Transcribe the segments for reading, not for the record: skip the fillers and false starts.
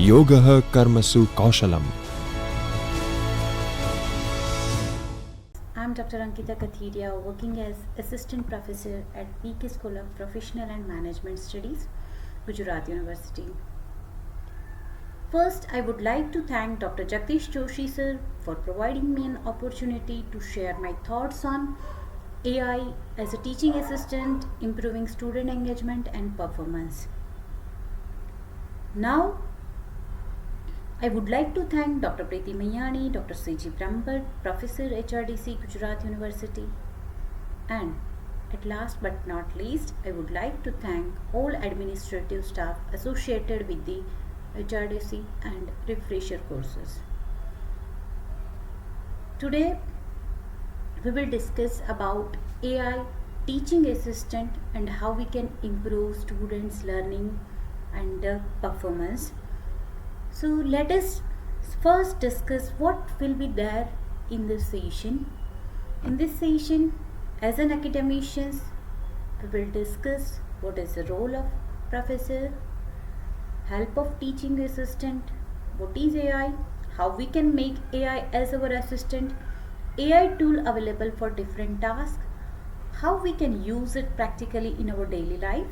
Yogah Karmasu Kaushalam. I'm Dr. Ankita Kathiriya, working as Assistant Professor at PK School of Professional and Management Studies, Gujarat University. First, I would like to thank Dr. Jagdish Joshi sir for providing me an opportunity to share my thoughts on AI as a teaching assistant, improving student engagement and performance. Now, I would like to thank Dr. Preeti Mayani, Dr. C.G. Brambhat, Professor HRDC, Gujarat University. And at last but not least, I would like to thank all administrative staff associated with the HRDC and refresher courses. Today, we will discuss about AI teaching assistant and how we can improve students' learning and performance. So let us first discuss what will be there in this session. In this session, as an academicians, we will discuss what is the role of professor, help of teaching assistant, what is AI, how we can make AI as our assistant, AI tool available for different tasks, how we can use it practically in our daily life,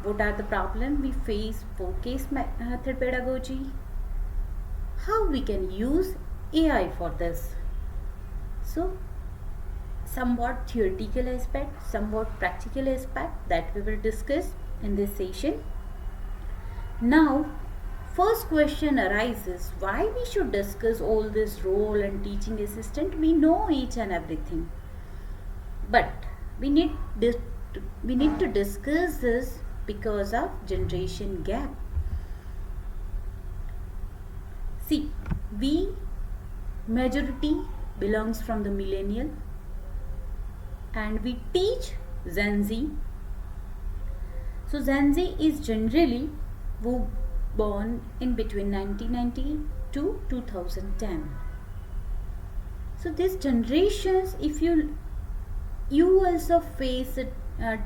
what are the problems we face for case method pedagogy, how we can use AI for this. So, somewhat theoretical aspect, somewhat practical aspect that we will discuss in this session. Now, first question arises, why we should discuss all this role and teaching assistant? We know each and everything, but we need to discuss this because of generation gap. See, we majority belongs from the millennial and we teach Gen Z. So Gen Z is generally who born in between 1990 to 2010. So these generations, if you also face a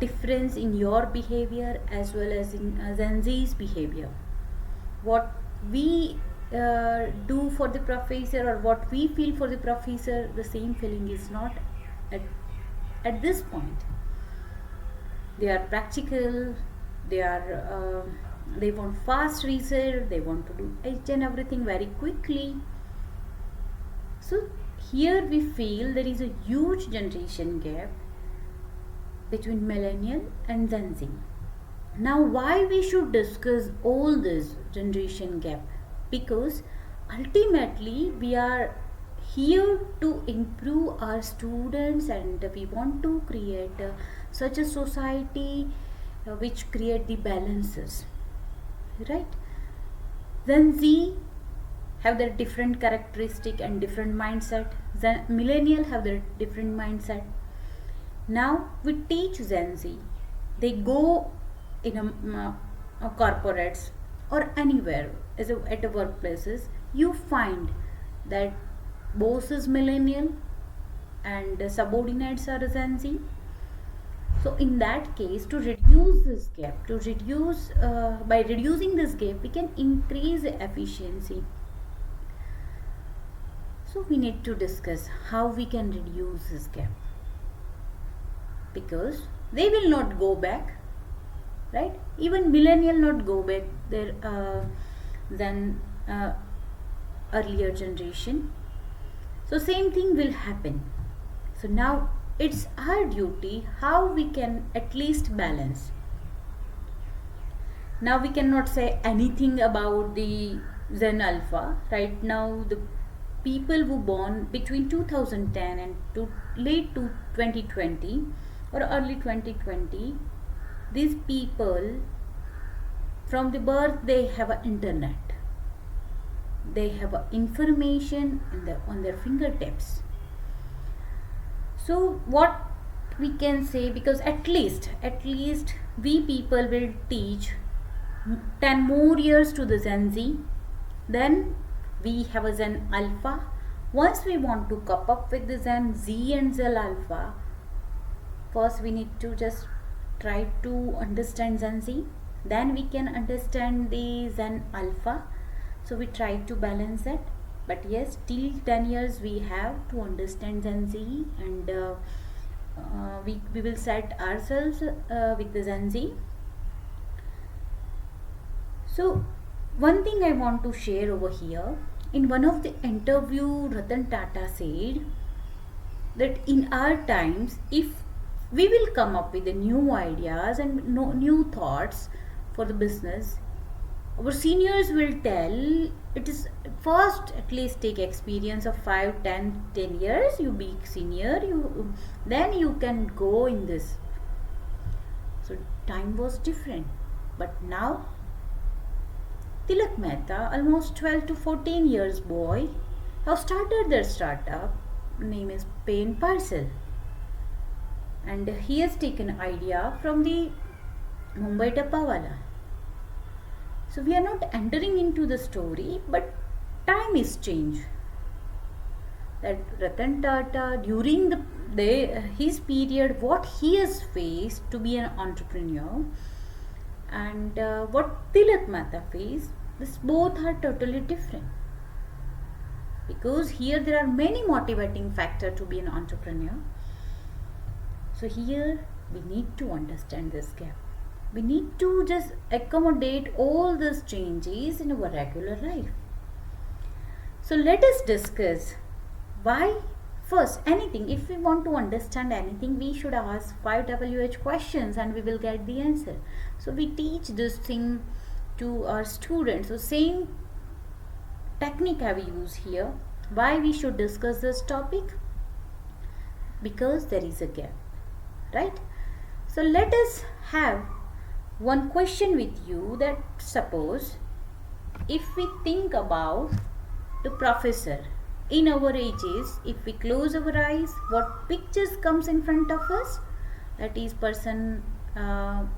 difference in your behavior as well as in Gen Z's behavior. What we do for the professor or what we feel for the professor, the same feeling is not at this point. They are practical, they want fast result, they want to do each and everything very quickly. So here we feel there is a huge generation gap between millennial and Gen Z. Now, why we should discuss all this generation gap? Because ultimately we are here to improve our students and we want to create such a society which create the balances, right? Gen Z have their different characteristic and different mindset. Then millennial have their different mindset. Now we teach Gen Z. They go in a corporates or anywhere at a workplaces. You find that boss is millennial and subordinates are Gen Z. So in that case, to reduce this gap, by reducing this gap, we can increase efficiency. So we need to discuss how we can reduce this gap, because they will not go back, right? Even millennial not go back their than earlier generation. So same thing will happen. So now it's our duty how we can at least balance. Now we cannot say anything about the Gen Alpha. Right now the people who born between 2010 and to late to 2020 or early 2020, these people from the birth they have an internet, they have a information on their fingertips. So what we can say, because at least we people will teach 10 more years to the Gen Z, then we have a Gen Alpha. Once we want to cope up with the Gen Z and Gen Alpha, first we need to just try to understand Gen Z, then we can understand the Gen Alpha, So we try to balance that. But yes, till 10 years we have to understand Gen Z, and we will set ourselves with the Gen Z. So one thing I want to share over here, in one of the interview Ratan Tata said that in our times, if we will come up with the new ideas and new thoughts for the business, our seniors will tell it is first at least take experience of 5, 10, 10 years, you be senior, you then you can go in this. So time was different. But now Tilak Mehta, almost 12 to 14 years boy, have started their startup, name is Pay and Parcel, and he has taken idea from the Mumbai Dabbawala. So we are not entering into the story, but time is changed. That Ratan Tata, during his period, what he has faced to be an entrepreneur, and what Tilak Mehta faced, this both are totally different. Because here there are many motivating factors to be an entrepreneur. So here we need to understand this gap. We need to just accommodate all these changes in our regular life. So let us discuss why. First, anything, if we want to understand anything, we should ask 5 WH questions and we will get the answer. So we teach this thing to our students. So same technique I will use here. Why we should discuss this topic? Because there is a gap, right? So let us have one question with you, that suppose if we think about the professor in our ages, if we close our eyes, what pictures comes in front of us? That is person,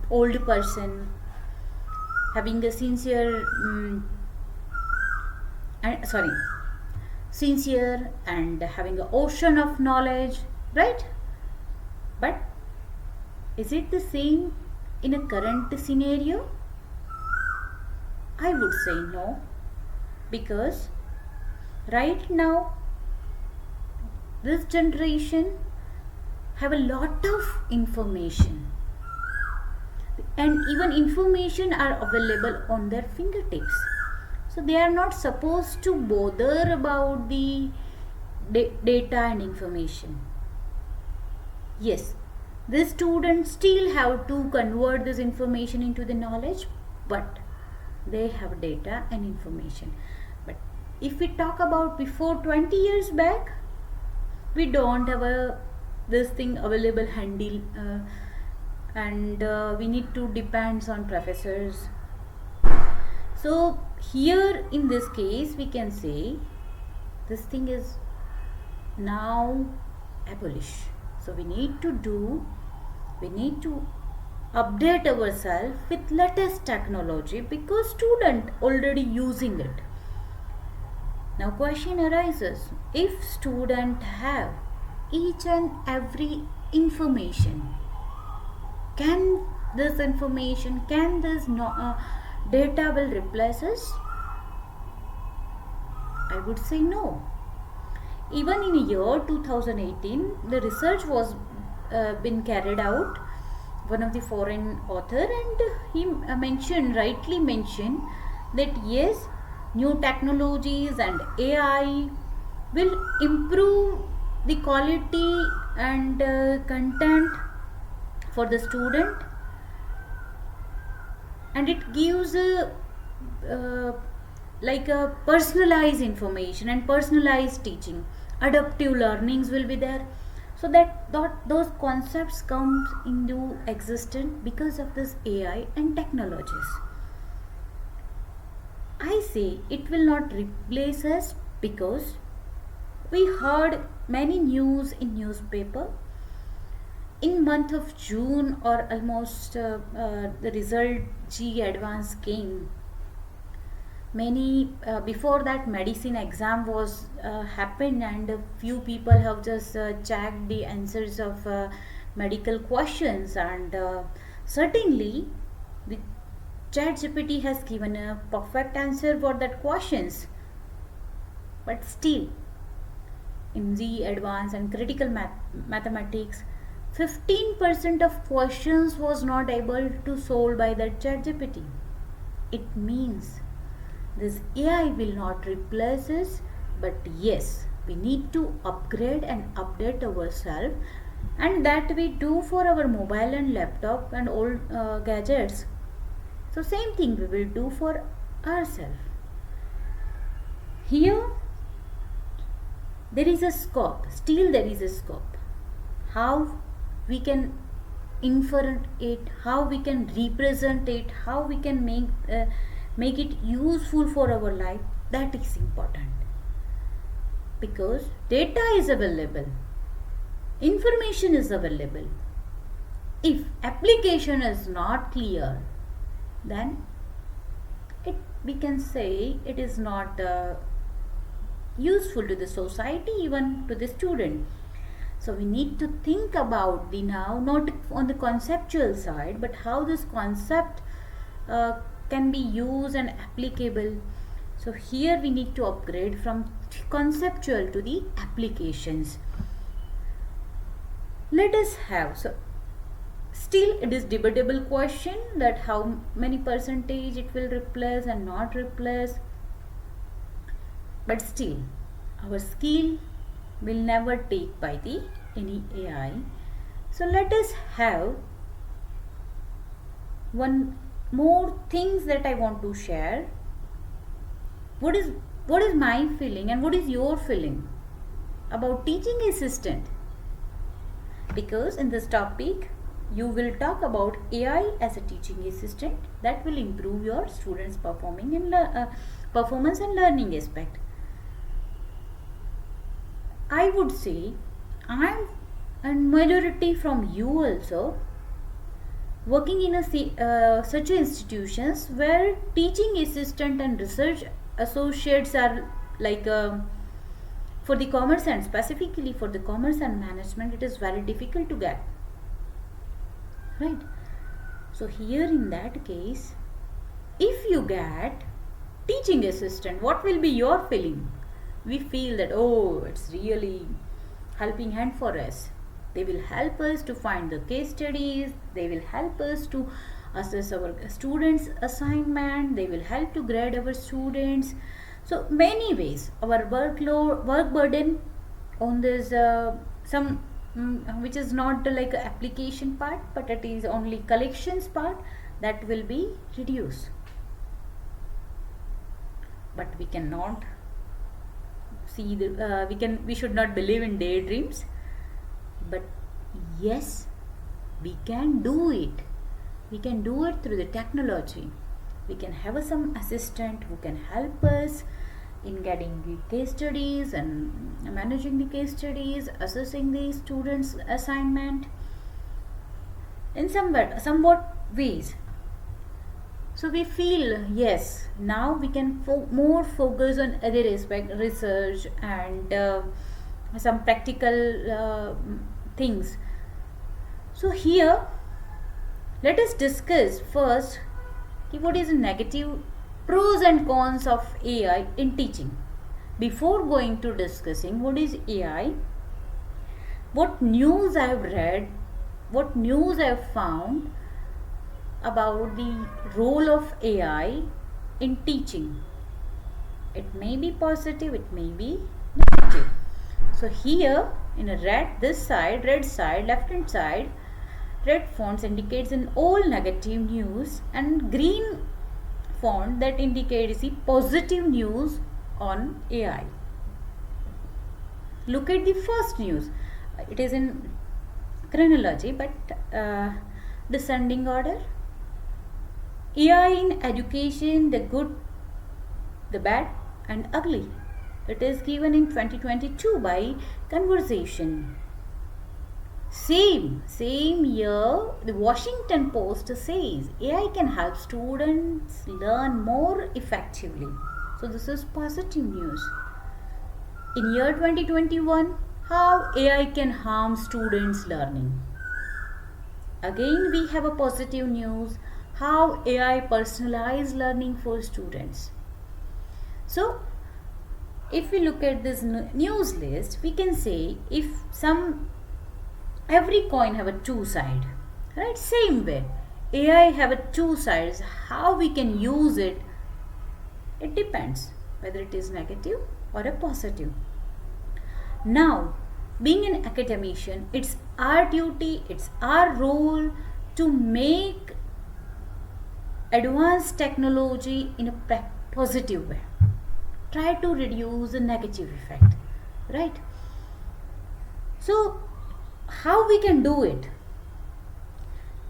old person having a sincere and having an ocean of knowledge, right? But is it the same in a current scenario? I would say no, because right now this generation have a lot of information, and even information are available on their fingertips. So they are not supposed to bother about the data and information. Yes, the students still have to convert this information into the knowledge, but they have data and information. But if we talk about before 20 years back, we don't have this thing available handy, and we need to depend on professors. So here in this case we can say this thing is now abolished. So we need to update ourselves with latest technology, because student already using it. Now question arises, if student have each and every information, can this data will replace us? I would say no. Even in year 2018, the research was been carried out, one of the foreign author, and he rightly mentioned that yes, new technologies and AI will improve the quality and content for the student, and it gives like a personalized information and personalized teaching. Adaptive learnings will be there, so that those concepts comes into existence because of this AI and technologies. I say it will not replace us, because we heard many news in newspaper in month of June, or almost the result G advance came. Many before that medicine exam was happened, and a few people have just checked the answers of medical questions, and certainly the ChatGPT has given a perfect answer for that questions, but still in the advanced and critical mathematics, 15% of questions was not able to solve by that ChatGPT. It means this AI will not replace us, but yes, we need to upgrade and update ourselves, and that we do for our mobile and laptop and all gadgets. So same thing we will do for ourselves. Here there is a scope, still there is a scope. How we can infer it, how we can represent it, how we can make it useful for our life, that is important. Because data is available, information is available. If application is not clear, then we can say it is not useful to the society, even to the student. So we need to think about the now, not on the conceptual side, but how this concept can be used and applicable. So here we need to upgrade from conceptual to the applications. Let us have, so still it is debatable question that how many percentage it will replace and not replace, but still our skill will never take by the any AI. So let us have one more things that I want to share. What is my feeling and what is your feeling about teaching assistant? Because in this topic you will talk about AI as a teaching assistant that will improve your students' performance and learning aspect. I would say and majority from you also working in such institutions where teaching assistant and research associates are like for the commerce and specifically for the commerce and management, it is very difficult to get, right? So here in that case, if you get teaching assistant, what will be your feeling? We feel that, oh, it's really helping hand for us. They will help us to find the case studies, they will help us to assess our students' assignment, they will help to grade our students. So many ways our work burden on this which is not like application part, but it is only collections part, that will be reduced. But we cannot see the we should not believe in daydreams, but yes, we can do it. We can do it through the technology. We can have some assistant who can help us in getting the case studies and managing the case studies, assessing the students' assignment in somewhat ways. So we feel, yes, now we can more focus on other aspect, research and some practical things. So here, let us discuss first what is negative pros and cons of AI in teaching. Before going to discussing what is AI, what news I have read, what news I have found about the role of AI in teaching. It may be positive, it may be negative. So here in a red side, left hand side, red fonts indicates in all negative news and green font that indicates the positive news on AI. Look at the first news. It is in chronology but descending order. AI in education, the good, the bad and ugly. It is given in 2022 by Conversation. Same year, the Washington Post says AI can help students learn more effectively. So this is positive news. In year 2021, how AI can harm students' learning. Again, we have a positive news. how AI personalized learning for students. So if we look at this news list, we can say if every coin have a two side, right? Same way AI have a two sides. How we can use it, it depends whether it is negative or a positive. Now, being an academician, it's our duty, it's our role to make advanced technology in a positive way. Try to reduce the negative effect, right? So, how we can do it?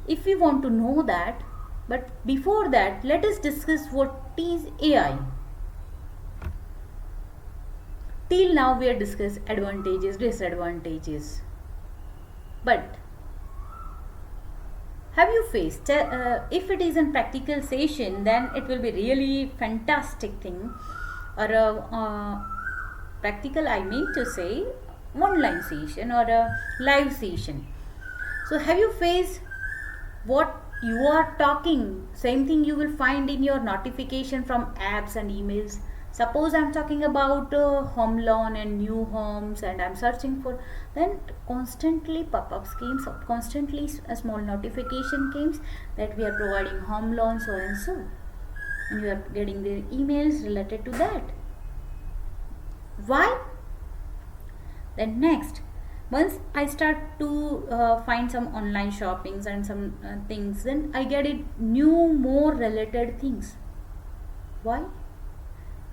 If we want to know that, but before that, let us discuss what is AI. Till now we have discussed advantages, disadvantages. But have you faced, if it is a practical session, then it will be really fantastic thing, or a practical, I mean to say, online session or a live session. So have you faced what you are talking, same thing you will find in your notification from apps and emails. Suppose I'm talking about home loan and new homes, and I'm searching for, then constantly pop-up schemes, constantly a small notification comes that we are providing home loan so and so, and you are getting the emails related to that. Why? Then next, once I start to find some online shoppings and some things, then I get it new more related things. Why?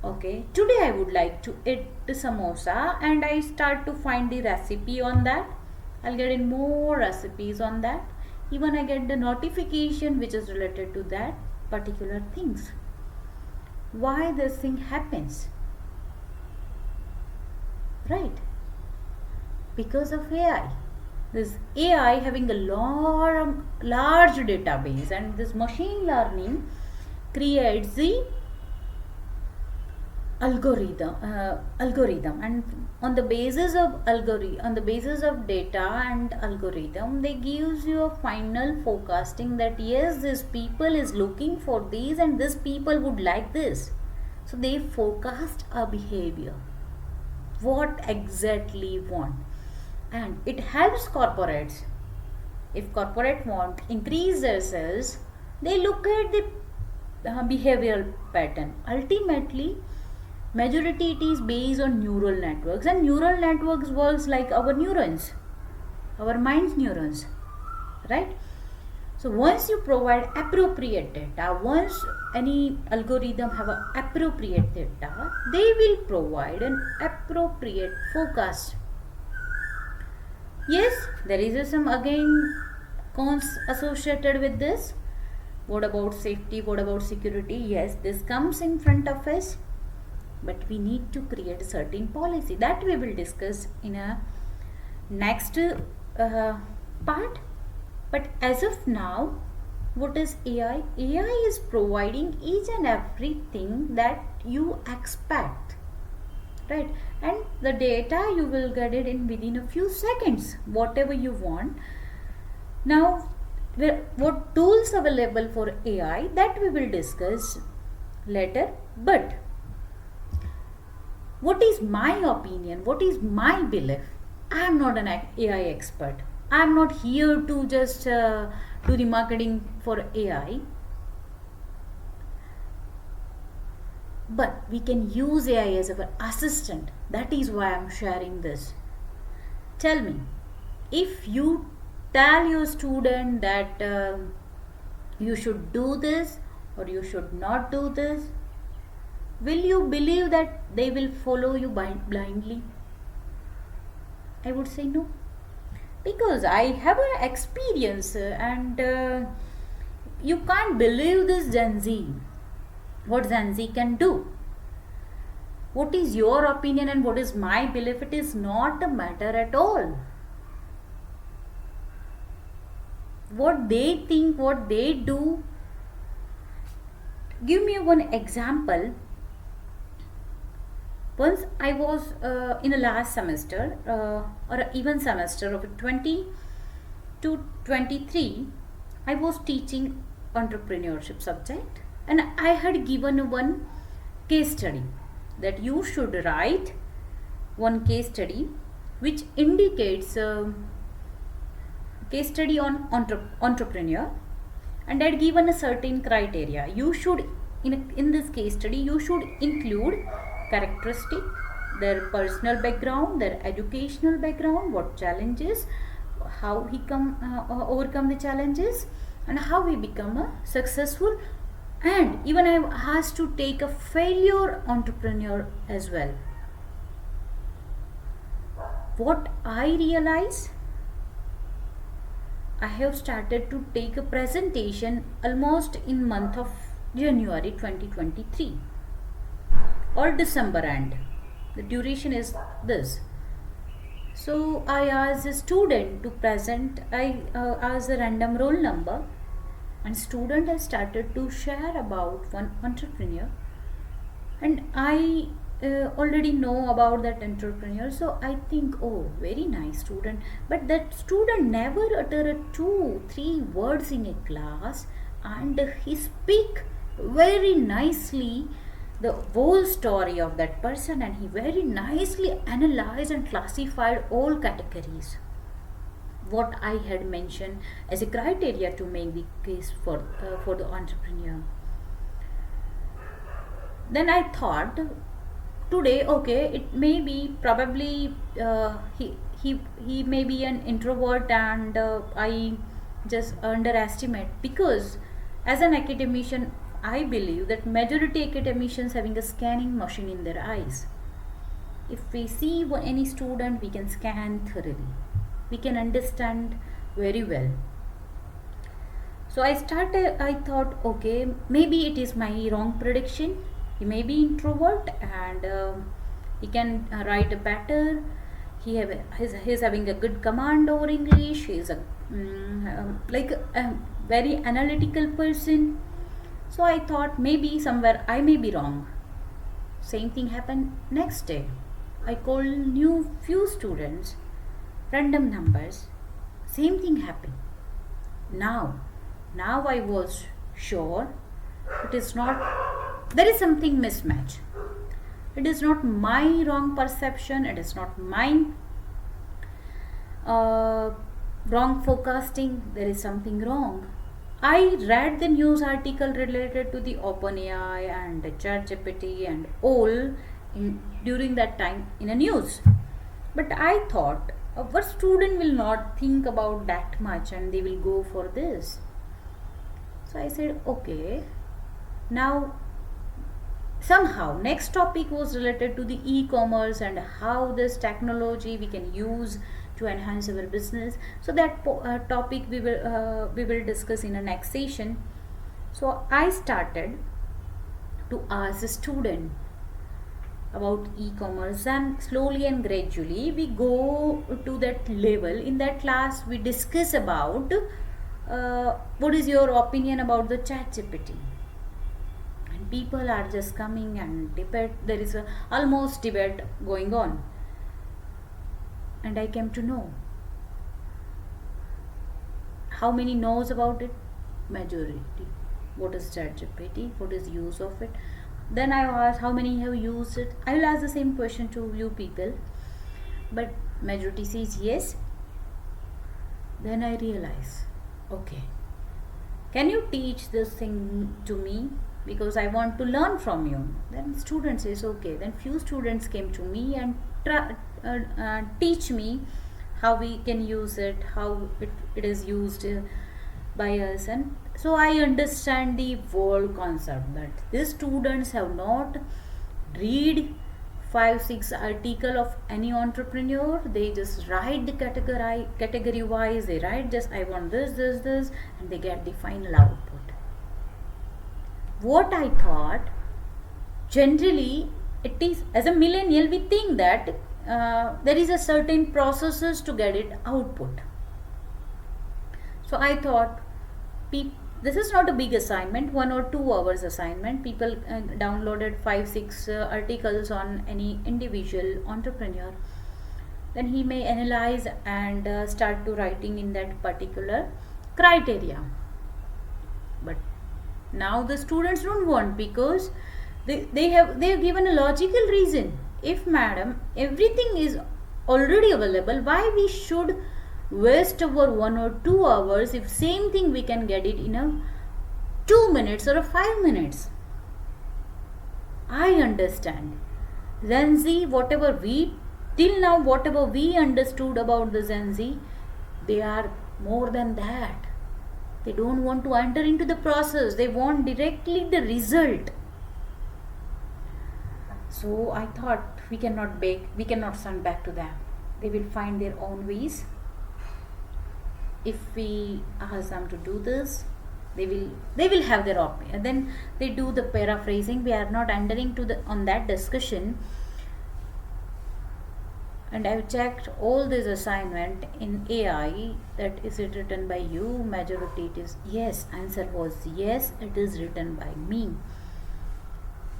Okay, today I would like to eat samosa, and I start to find the recipe on that. I'll get in more recipes on that. Even I get the notification which is related to that particular things. Why this thing happens? Right? Because of AI. This AI having a large database, and this machine learning creates the algorithm, and on the basis of data and algorithm, they gives you a final forecasting that yes, this people is looking for these and this people would like this. So they forecast a behavior, what exactly want, and it helps corporates. If corporate want increase their sales, they look at the behavioral pattern. Ultimately, majority it is based on neural networks, and neural networks works like our neurons, our mind's neurons, right? So once you provide appropriate data, once any algorithm have a appropriate data, they will provide an appropriate forecast. Yes, there is some again cons associated with this. What about safety? What about security? Yes, this comes in front of us, but we need to create a certain policy that we will discuss in a next part. But as of now, what is AI? AI is providing each and everything that you expect, right? And the data you will get it in within a few seconds, whatever you want. Now, what tools available for AI, that we will discuss later. But what is my opinion? What is my belief? I am not an AI expert. I am not here to just do the marketing for AI. But we can use AI as our assistant. That is why I am sharing this. Tell me, if you tell your student that you should do this or you should not do this, will you believe that they will follow you blindly? I would say no. Because I have an experience and you can't believe this Gen Z. What Gen Z can do. What is your opinion and what is my belief? It is not a matter at all. What they think, what they do. Give me one example. Once I was in the last semester or even semester of 20 to 23, I was teaching entrepreneurship subject, and I had given one case study that you should write one case study which indicates a case study on entrepreneur, and I'd given a certain criteria. You should in this case study you should include characteristic, their personal background, their educational background, what challenges, how he overcome the challenges, and how he become a successful, and even I has to take a failure entrepreneur as well. What I realize, I have started to take a presentation almost in month of January 2023 or December end. The duration is this. So I asked a student to present. I asked a random roll number, and student has started to share about one entrepreneur, and I already know about that entrepreneur, so I think, oh, very nice student, but that student never uttered 2-3 words in a class, and he speak very nicely the whole story of that person, and he very nicely analyzed and classified all categories what I had mentioned as a criteria to make the case for the entrepreneur. Then I thought today, okay, it may be probably he may be an introvert, and I just underestimate, because as an academician I believe that majority academicians having a scanning machine in their eyes. If we see any student, we can scan thoroughly, we can understand very well. So I thought, okay, maybe it is my wrong prediction. He may be introvert, and he can write better. He's having a good command over English. He's a like a very analytical person. So I thought maybe somewhere I may be wrong. Same thing happened next day. I called new few students, random numbers. Same thing happened. Now I was sure it is not. There is something mismatch. It is not my wrong perception. It is not my wrong forecasting. There is something wrong. I read the news article related to the OpenAI and the ChatGPT and all during that time in a news. But I thought our student will not think about that much and they will go for this. So I said, okay. Now somehow next topic was related to the e-commerce and how this technology we can use to enhance our business. So that topic we will discuss in a next session. So I started to ask the student about e-commerce, and slowly and gradually we go to that level. In that class we discuss about what is your opinion about the ChatGPT, and people are just coming and debate. There is a almost debate going on, and I came to know how many knows about it. Majority. What is ChatGPT? What is use of it? Then I asked how many have used it. I will ask the same question to you people, but majority says yes. Then I realize, okay, can you teach this thing to me, because I want to learn from you. Then student says okay. Then few students came to me and teach me how we can use it, how it is used by us. And so I understand the whole concept that these students have not read 5-6 article of any entrepreneur. They just write the category wise. They write just I want this, and they get the final output. What I thought, generally it is, as a millennial we think that there is a certain processes to get it output. So I thought this is not a big assignment, 1 or 2 hours assignment. People downloaded 5-6 articles on any individual entrepreneur. Then he may analyze and start to writing in that particular criteria. But Now the students don't want, because they have given a logical reason. If madam, everything is already available, why we should waste our 1 or 2 hours if same thing we can get it in a 2 minutes or a 5 minutes? I understand. Gen Z, whatever we till now, whatever we understood about the Gen Z, they are more than that. They don't want to enter into the process. They want directly the result. So I thought we cannot send back to them. They will find their own ways. If we ask them to do this, they will have their opinion. Then they do the paraphrasing. We are not entering on that discussion. And I've checked all this assignment in AI, that is it written by you? Majority it is yes. Answer was yes, it is written by me.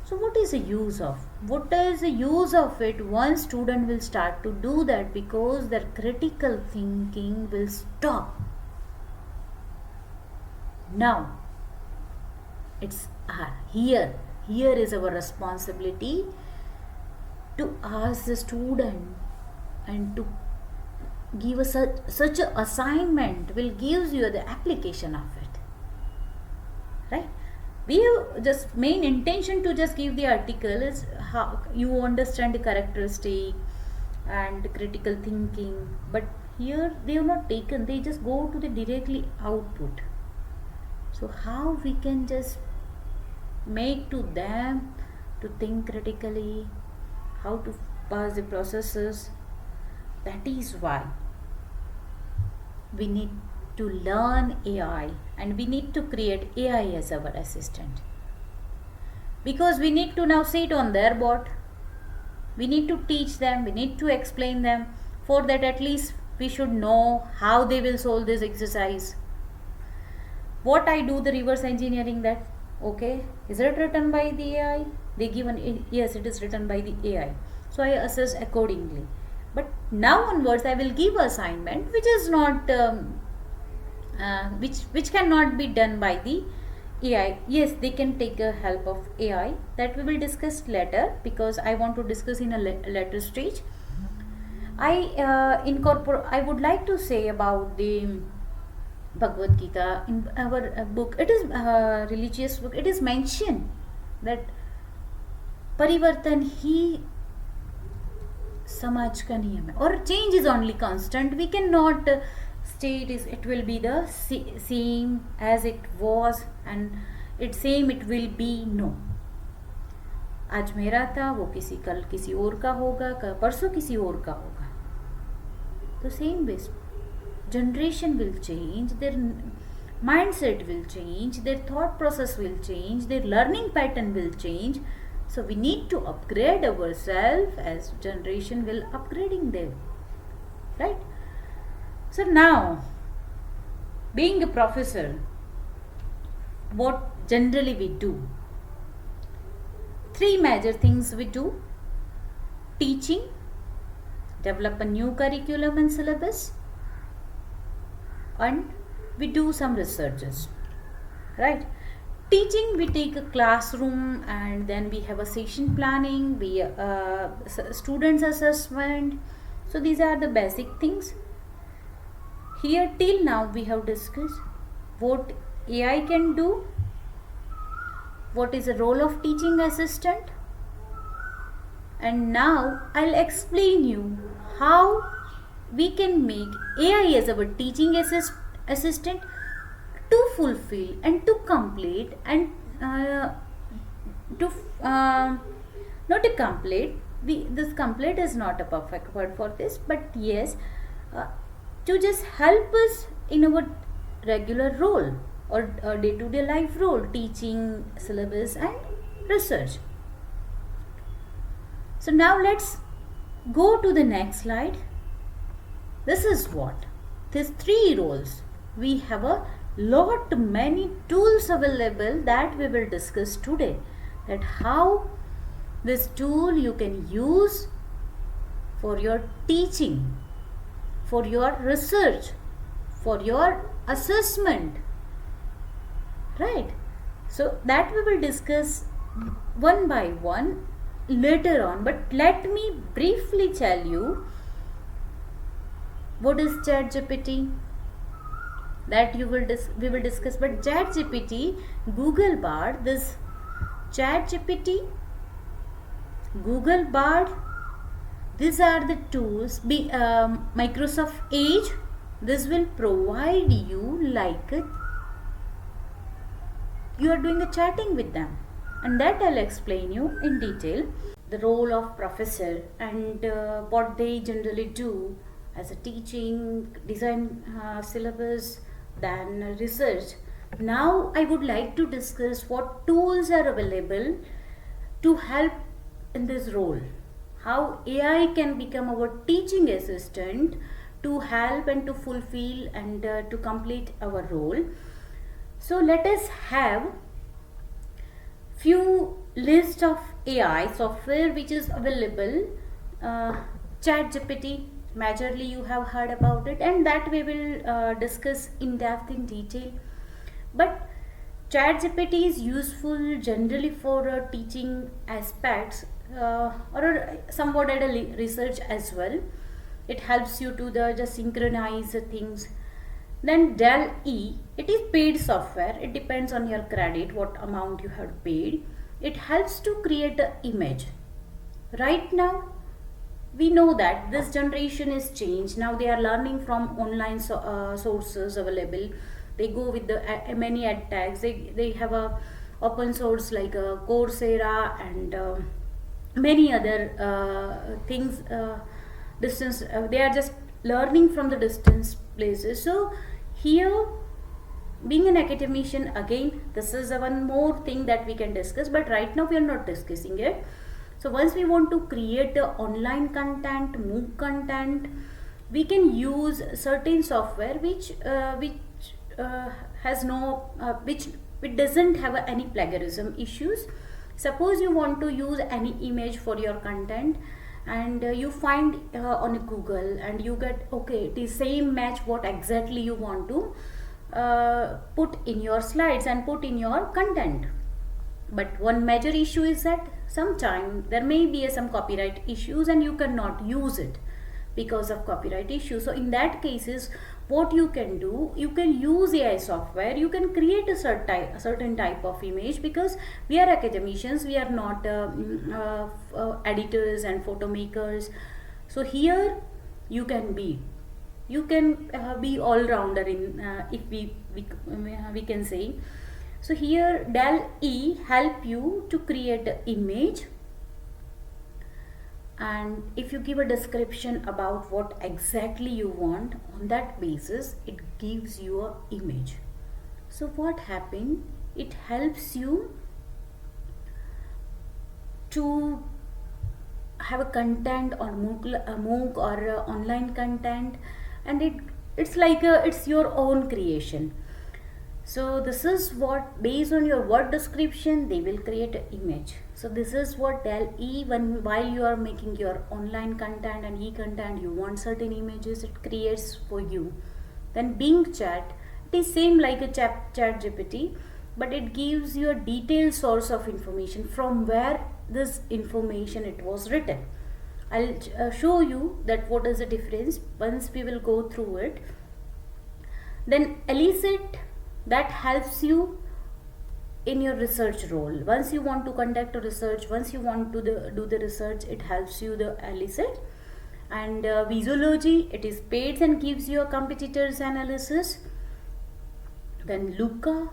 So what is the use of? What is the use of it? One student will start to do that, because their critical thinking will stop. Now it's here is our responsibility to ask the student and to give us such an assignment will gives you the application of it, right? We have just main intention to just give the article is how you understand the characteristic and critical thinking, but here they have not taken, they just go to the directly output. So how we can just make to them to think critically, how to pass the processes? That is why we need to learn AI, and we need to create AI as our assistant, because we need to now sit on their board. We need to teach them, we need to explain them. For that, at least we should know how they will solve this exercise. What I do the reverse engineering, that okay, is it written by the AI? They given yes, it is written by the AI, so I assess accordingly. But now onwards I will give assignment which is not which cannot be done by the AI. Yes, they can take a help of AI. That we will discuss later, because I want to discuss in a later stage. I would like to say about the Bhagavad Gita. In our book, it is a religious book. It is mentioned that परिवर्तन ही समाज का नियम है, और change is only constant. We cannot state it will be the same as it was and it will be. No, आज मेरा था, वो कल किसी और का होगा, परसों किसी और का होगा. The same way, generation will change, their mindset will change, their thought process will change, their learning pattern will change. So we need to upgrade ourselves as generation will upgrading them, right? So now, being a professor, what generally we do? 3 major things we do: teaching, develop a new curriculum and syllabus, and we do some researches, right? Teaching, we take a classroom, and then we have a session planning, we students assessment. So these are the basic things. Here till now we have discussed what AI can do, what is the role of teaching assistant, and now I'll explain you how we can make AI as our teaching assistant to fulfill and to complete and not to complete. This complete is not a perfect word for this, but yes, to just help us in our regular role or day-to-day life role, teaching, syllabus and research. So now let's go to the next slide. This is what these 3 roles. We have a many tools available that we will discuss today, that how this tool you can use for your teaching, for your research, for your assessment, right? So that we will discuss one by one later on, but let me briefly tell you what is ChatGPT. That we will discuss. But ChatGPT, Google Bard, this ChatGPT, Google Bard, these are the tools. Microsoft Edge, this will provide you like you are doing a chatting with them, and that I'll explain you in detail. The role of professor and what they generally do as a teaching, design syllabus, then research. Now I would like to discuss what tools are available to help in this role. How AI can become our teaching assistant to help and to fulfill and to complete our role. So let us have few list of AI software which is available. ChatGPT, majorly you have heard about it, and that we will discuss in depth in detail. But ChatGPT is useful generally for teaching aspects or somewhat at a research as well. It helps you to just synchronize things. Then Dell E, it is paid software. It depends on your credit, what amount you have paid. It helps to create an image. Right now, we know that this generation is changed. Now they are learning from online sources available. They go with the many ad tags. They have a open source like Coursera and many other things. Distance. They are just learning from the distance places. So here, being an academician, again, this is one more thing that we can discuss, but right now we are not discussing it. So once we want to create online content, MOOC content, we can use certain software which has no which it doesn't have any plagiarism issues. Suppose you want to use any image for your content, and you find on Google, and you get okay, it is same match what exactly you want to put in your slides and put in your content. But one major issue is that sometimes there may be some copyright issues and you cannot use it because of copyright issues. So in that cases, what you can do, you can use AI software. You can create a certain type of image, because we are academicians, we are not editors and photo makers. So here you can be all rounder in if we can say. So here Dell E help you to create the image, and if you give a description about what exactly you want, on that basis it gives you an image. So what happened, it helps you to have a content or MOOC or online content, and it's like it's your own creation. So this is what, based on your word description, they will create an image. So this is what Dell E, while you are making your online content and e-content, you want certain images, it creates for you. Then Bing Chat, it is same like a chat GPT, but it gives you a detailed source of information from where this information it was written. I'll show you that what is the difference once we will go through it. Then Elicit, that helps you in your research role. Once you want to conduct a research, once you want to do the research, it helps you the Elicit. And Visualogy, it is paid and gives you a competitors analysis. Then Luca,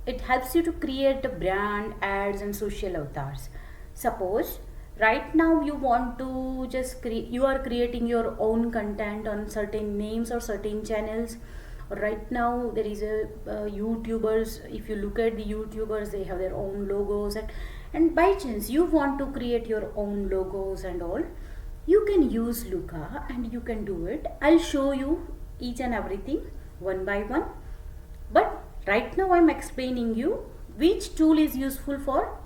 it helps you to create a brand, ads and social avatars. Suppose right now you want to just you are creating your own content on certain names or certain channels. Right now there is a YouTubers, if you look at the YouTubers, they have their own logos, and by chance you want to create your own logos and all, you can use Luca and you can do it. I'll show you each and everything one by one, but right now I'm explaining you which tool is useful for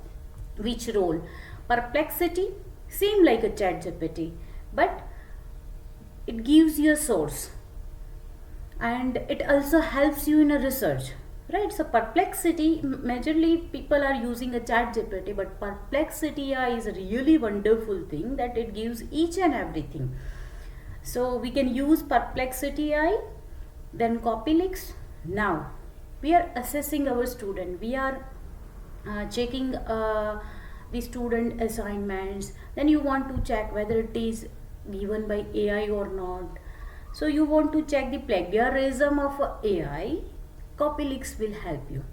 which role. Perplexity, same like a ChatGPT, but it gives you a source, and it also helps you in a research. Right, so perplexity, majorly people are using a chat GPT, but perplexity AI is a really wonderful thing that it gives each and everything. So we can use perplexity AI, then copylinks. Now we are assessing our student, we are checking the student assignments, then you want to check whether it is given by AI or not. So you want to check the plagiarism of AI, copylinks will help you.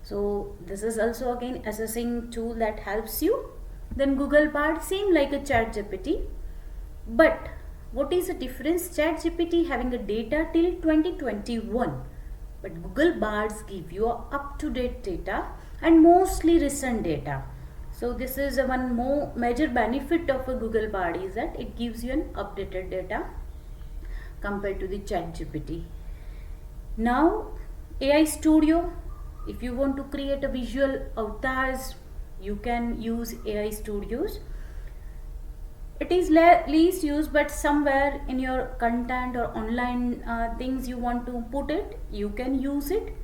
So this is also again assessing tool that helps you. Then Google Bard, same like a chat GPT, but what is the difference? Chat GPT having a data till 2021, but Google Bards give you up to date data and mostly recent data. So this is one more major benefit of a Google Bard, is that it gives you an updated data compared to the chat GPT. Now AI Studio, if you want to create a visual avatars, you can use AI Studios. It is least used, but somewhere in your content or online things you want to put it, you can use it.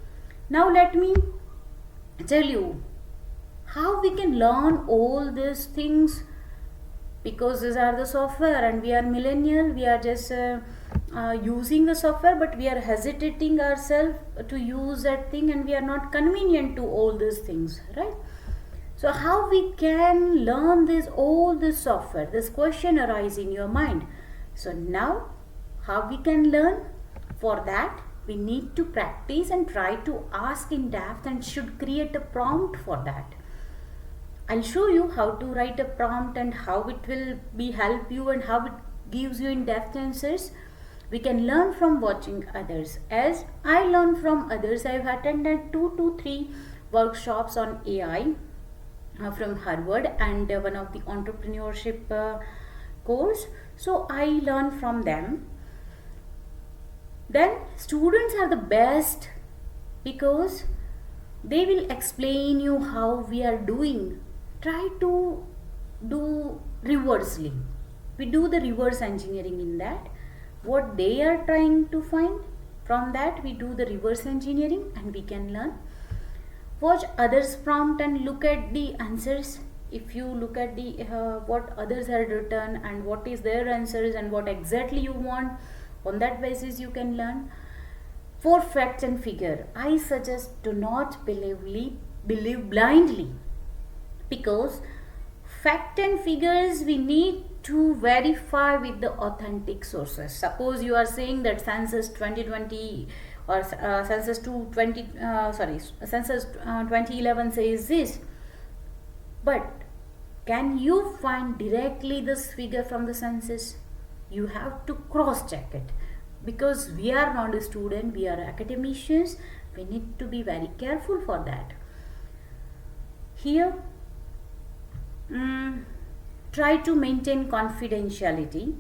Now let me tell you how we can learn all these things, because these are the software and we are millennial, we are just using the software, but we are hesitating ourselves to use that thing and we are not convenient to all these things, right? So how we can learn this all this software? This question arises in your mind. So now how we can learn? For that we need to practice and try to ask in depth and should create a prompt for that. I'll show you how to write a prompt and how it will be help you and how it gives you in depth answers. We can learn from watching others. As I learn from others, I've attended 2 to 3 workshops on AI from Harvard and one of the entrepreneurship course. So I learn from them. Then students are the best because they will explain you how we are doing. Try to do reversely. We do the reverse engineering in that. What they are trying to find, from that we do the reverse engineering and we can learn. Watch others prompt and look at the answers. If you look at the what others have written and what is their answers and what exactly you want, on that basis you can learn. For fact and figure, I suggest do not believe blindly, because fact and figures we need to verify with the authentic sources. Suppose you are saying that census 2020 or census 2011 says this, but can you find directly this figure from the census? You have to cross check it, because we are not a student, we are academicians. We need to be very careful for that. Here try to maintain confidentiality.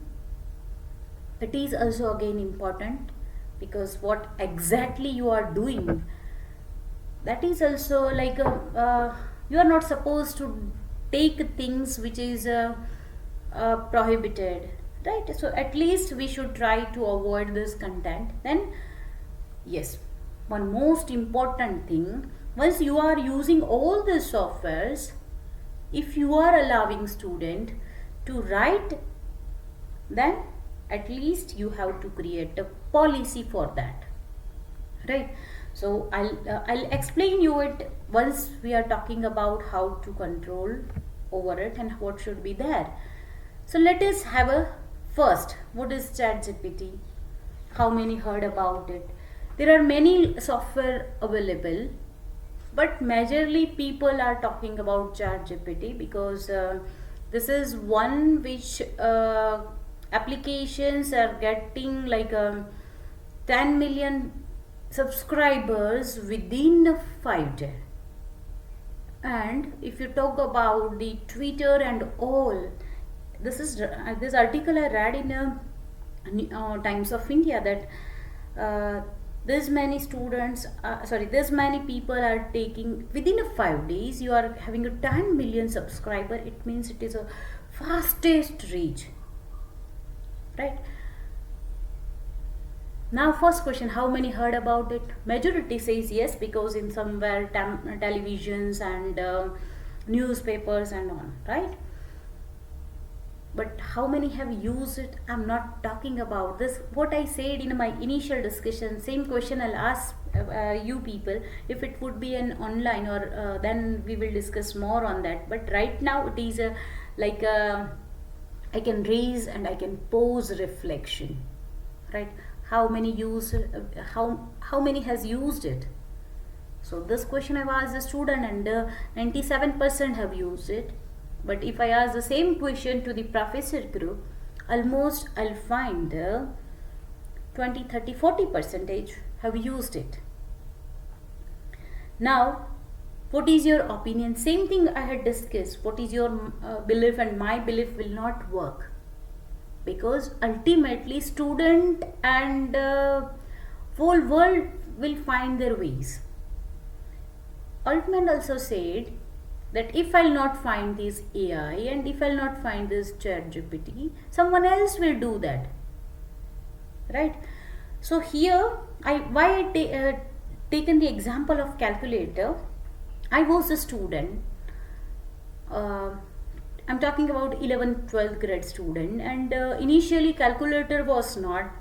It is also again important, because what exactly you are doing, that is also like you are not supposed to take things which is prohibited, right? So at least we should try to avoid this content. Then yes, one most important thing, once you are using all the softwares, if you are allowing student to write, then at least you have to create a policy for that, right? So I'll explain you it once we are talking about how to control over it and what should be there. So let us have a first, what is ChatGPT? How many heard about it? There are many software available, but majorly people are talking about ChatGPT because this is one which applications are getting like 10 million subscribers within 5 days. And if you talk about the Twitter and all, this article I read in Times of India that this many students, this many people are taking within 5 days. You are having a 10 million subscriber. It means it is a fastest reach, right? Now, first question: how many heard about it? Majority says yes, because in somewhere televisions and newspapers and on, right? But how many have used it? I'm not talking about this. What I said in my initial discussion, same question I'll ask you people. If it would be an online, or then we will discuss more on that. But right now it is a like a, I can raise and I can pose reflection, right? How many use how many has used it? So this question I've asked the student, and 97% have used it. But if I ask the same question to the professor group, almost I'll find 20, 30, 40 percentage have used it. Now, what is your opinion? Same thing I had discussed. What is your belief? And my belief will not work, because ultimately student and whole world will find their ways. Altman also said that if I'll not find this AI and if I'll not find this chat GPT, someone else will do that, right? So here I taken the example of calculator. I was a student, I'm talking about 11th 12th grade student, and initially calculator was not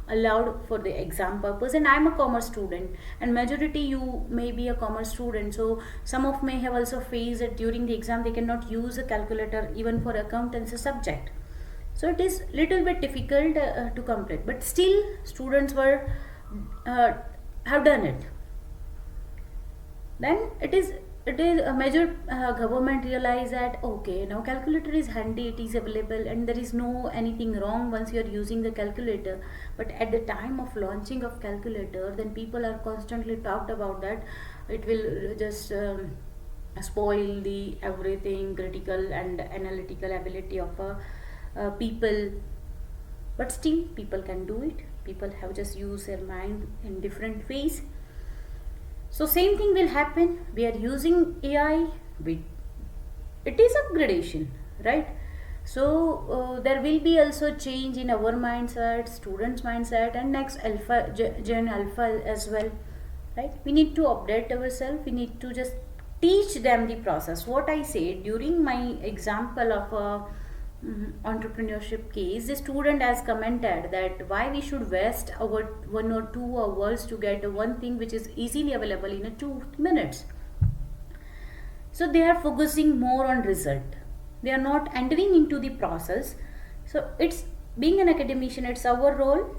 allowed for the exam purpose, and I'm a commerce student, and majority you may be a commerce student, so some of may have also faced that during the exam they cannot use a calculator even for accountancy subject. So it is little bit difficult to complete, but still students were have done it. Then it is a major government realize that okay, now calculator is handy, it is available, and there is no anything wrong once you are using the calculator. But at the time of launching of calculator, then people are constantly talked about that it will just spoil the everything critical and analytical ability of people. But still people can do it. People have just used their mind in different ways. So same thing will happen. We are using AI. It is upgradation, right? So there will be also change in our mindset, students' mindset, and next Gen Alpha as well, right? We need to update ourselves. We need to just teach them the process. What I said during my example of a entrepreneurship case, the student has commented that why we should waste our 1 or 2 hours to get one thing which is easily available in a 2 minutes. So they are focusing more on result. They are not entering into the process. So it's being an academician, it's our role,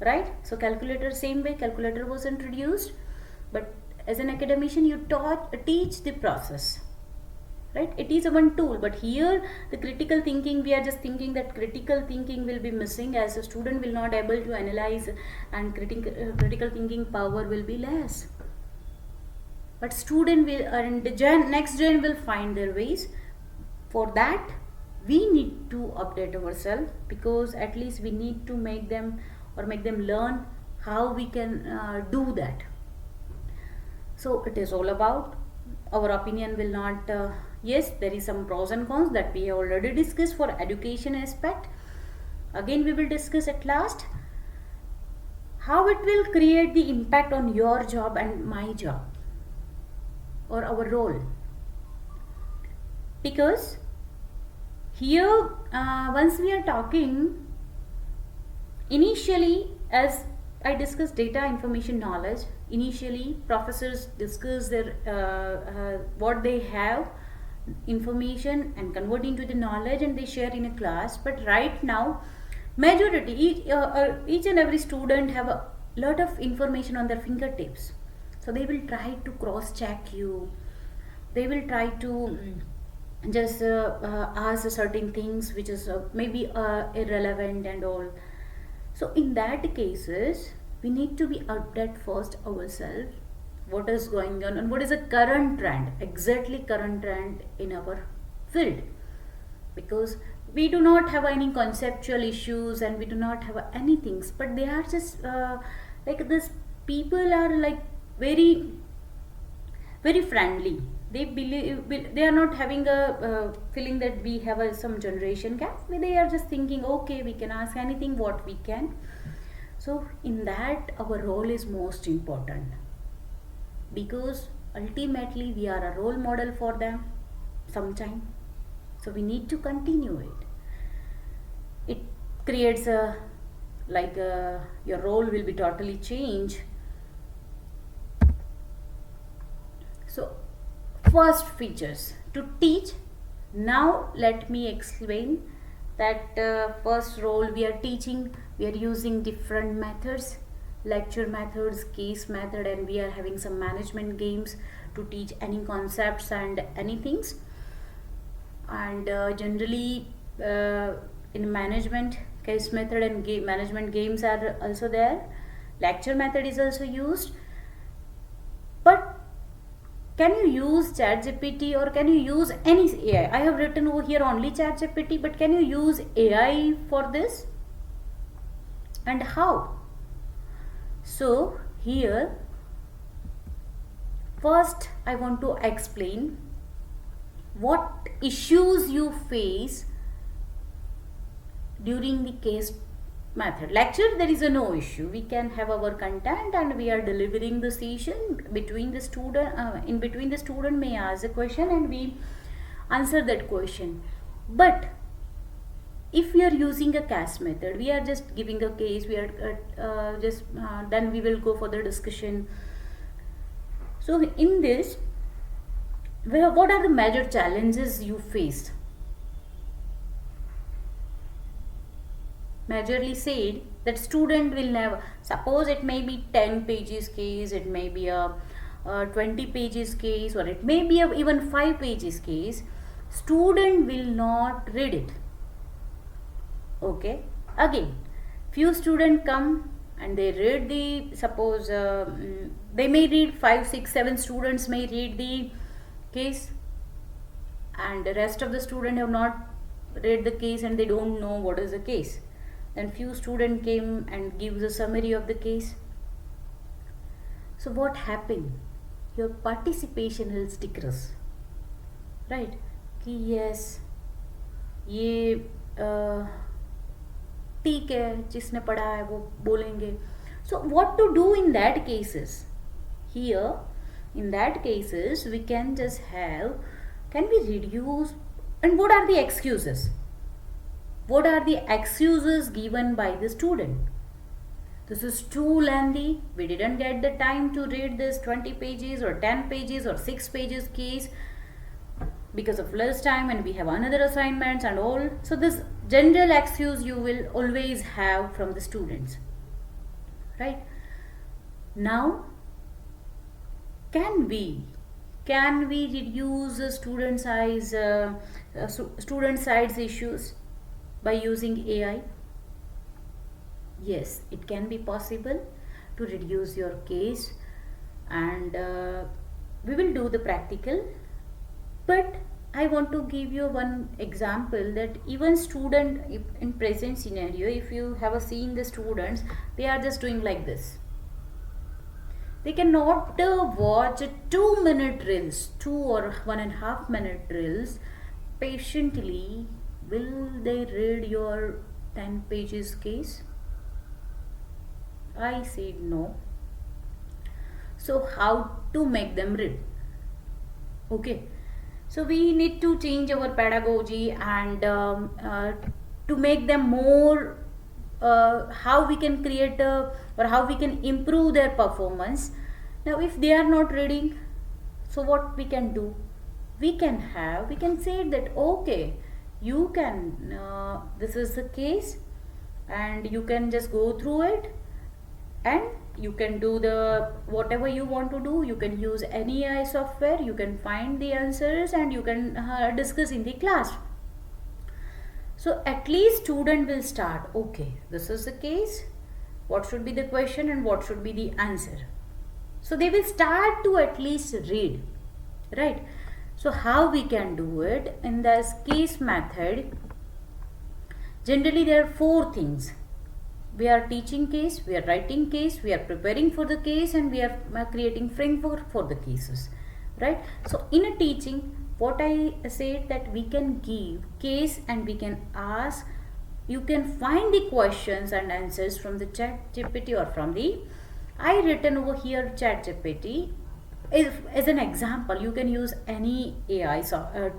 right? So calculator, same way calculator was introduced, but as an academician you teach the process, right? It is a one tool, but here the critical thinking, we are just thinking that critical thinking will be missing, as a student will not able to analyze, and critical thinking power will be less. But student will, and the next gen will find their ways. For that we need to update ourselves, because at least we need to make them learn how we can do that. So it is all about our opinion will not yes, there is some pros and cons that we have already discussed for education aspect. Again we will discuss at last how it will create the impact on your job and my job or our role. Because here once we are talking initially, as I discussed data, information, knowledge, initially professors discuss their what they have information and convert into the knowledge, and they share in a class. But right now majority each and every student have a lot of information on their fingertips, so they will try to cross check you, they will try to just ask certain things which is maybe irrelevant and all. So in that cases we need to be update first ourselves, what is going on and what is the current trend, exactly current trend in our field. Because we do not have any conceptual issues and we do not have anything, but they are just like this, people are like very very friendly. They believe, they are not having a feeling that we have some generation gap. They are just thinking okay, we can ask anything what we can. So in that our role is most important, because ultimately we are a role model for them sometime. So we need to continue it creates a your role will be totally changed. So first, features to teach. Now let me explain that first role we are teaching, we are using different methods, lecture methods, case method, and we are having some management games to teach any concepts and any things. And generally in management, case method and management games are also there. Lecture method is also used. But can you use ChatGPT or can you use any AI? I have written over here only ChatGPT, but can you use AI for this? And how? So here, first I want to explain what issues you face during the case method. Lecture, there is no issue. We can have our content and we are delivering the session. Between the student, in between the student may ask a question and we answer that question. But if we are using a case method, we are just giving a case. We are then we will go for the discussion. So in this, what are the major challenges you faced? Majorly said that student will never, suppose it may be 10 pages case, it may be a 20 pages case, or it may be even 5 pages case, student will not read it. Okay, again, few students come and they read the, suppose they may read 5, 6, 7 students may read the case, and the rest of the student have not read the case and they don't know what is the case. Then few student came and gives a summary of the case. So what happened? Your participation will decrease, right? कि yes, ये ठीक है, जिसने पढ़ा है वो बोलेंगे. So what to do in that cases? Here, in that cases, we can just have, can we reduce, and what are the excuses? What are the excuses given by the student? This is too lengthy. We didn't get the time to read this 20 pages or 10 pages or 6 pages case because of less time, and we have another assignments and all. So this general excuse you will always have from the students, right? Now, can we reduce the student size issues by using AI? Yes, it can be possible to reduce your case, and we will do the practical. But I want to give you one example that even student, in present scenario, if you have seen the students, they are just doing like this. They cannot watch 2-minute drills, 2 or 1.5 minute drills patiently. Will they read your 10 pages case? I said no. So how to make them read? Okay. So we need to change our pedagogy and to make them more, how we can create or how we can improve their performance. Now if they are not reading, so what we can do? We can say that okay, you can, this is the case and you can just go through it and you can do the whatever you want to do. You can use any AI software, you can find the answers and you can discuss in the class. So at least student will start, okay, this is the case, what should be the question and what should be the answer. So they will start to at least read, right? So how we can do it? In this case method, generally there are 4 things. We are teaching case, we are writing case, we are preparing for the case, and we are creating framework for the cases, right? So in a teaching, what I said that we can give case and we can ask you can find the questions and answers from the chat GPT or from the I written over here chat GPT as an example. You can use any AI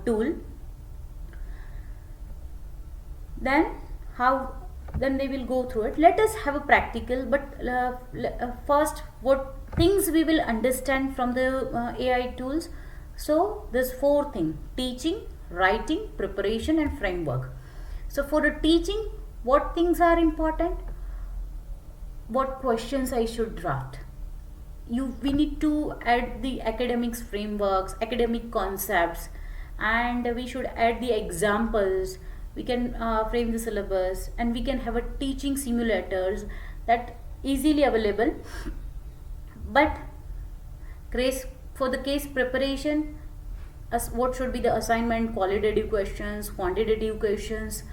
tool. Then how, then they will go through it. Let us have a practical, but first what things we will understand from the AI tools. So there's 4 things: teaching, writing, preparation and framework. So for the teaching, what things are important, what questions I should draft. We need to add the academics frameworks, academic concepts, and we should add the examples. We can frame the syllabus, and we can have a teaching simulators that easily available. But for the case preparation, what should be the assignment: qualitative questions, quantitative questions,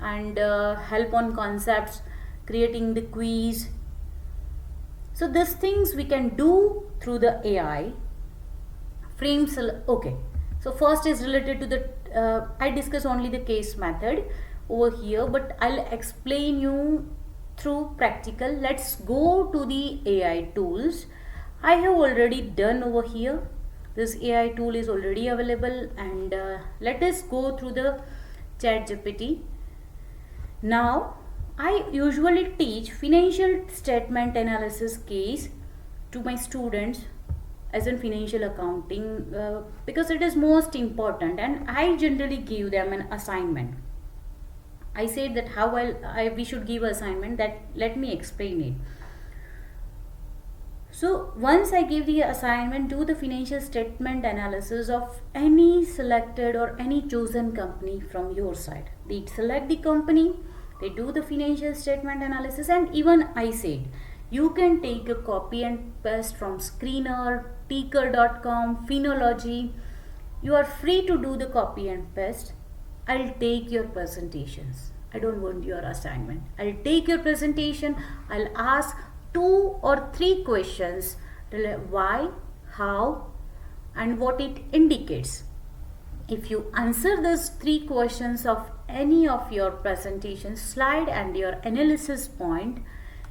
and help on concepts, creating the quiz. So these things we can do through the AI frames. Okay, so first is related to the I discuss only the case method over here, but I'll explain you through practical. Let's go to the AI tools. I have already done over here. This AI tool is already available, and let us go through the chat GPT. Now I usually teach financial statement analysis case to my students as in financial accounting because it is most important, and I generally give them an assignment. I said that how we should give assignment, that let me explain it. So once I give the assignment, do the financial statement analysis of any selected or any chosen company from your side. They select the company, they do the financial statement analysis, and even I said you can take a copy and paste from Screener, Teacher.com, Phenology. You are free to do the copy and paste. I'll take your presentations. I don't want your assignment. I'll take your presentation. I'll ask 2 or 3 questions: why, how, and what it indicates. If you answer those 3 questions of any of your presentation slide and your analysis point,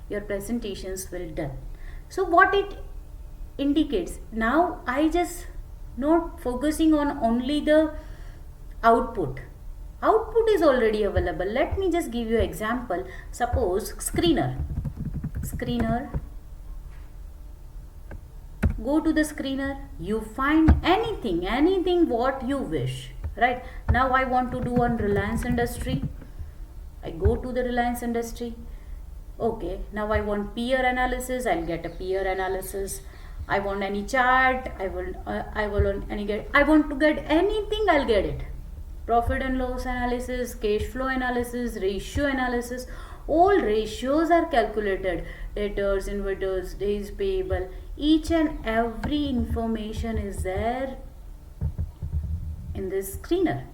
your presentations will done. So what it indicates, now I just not focusing on only the output. Output is already available. Let me just give you an example. Suppose Screener, go to the Screener, you find anything what you wish. Right now I want to do on Reliance Industry. I go to the Reliance Industry. Okay, now I want peer analysis. I'll get a peer analysis. I want any chart. I want to get anything. I'll get it. Profit and loss analysis, cash flow analysis, ratio analysis. All ratios are calculated: debtors, inventories, days payable. Each and every information is there in this Screener.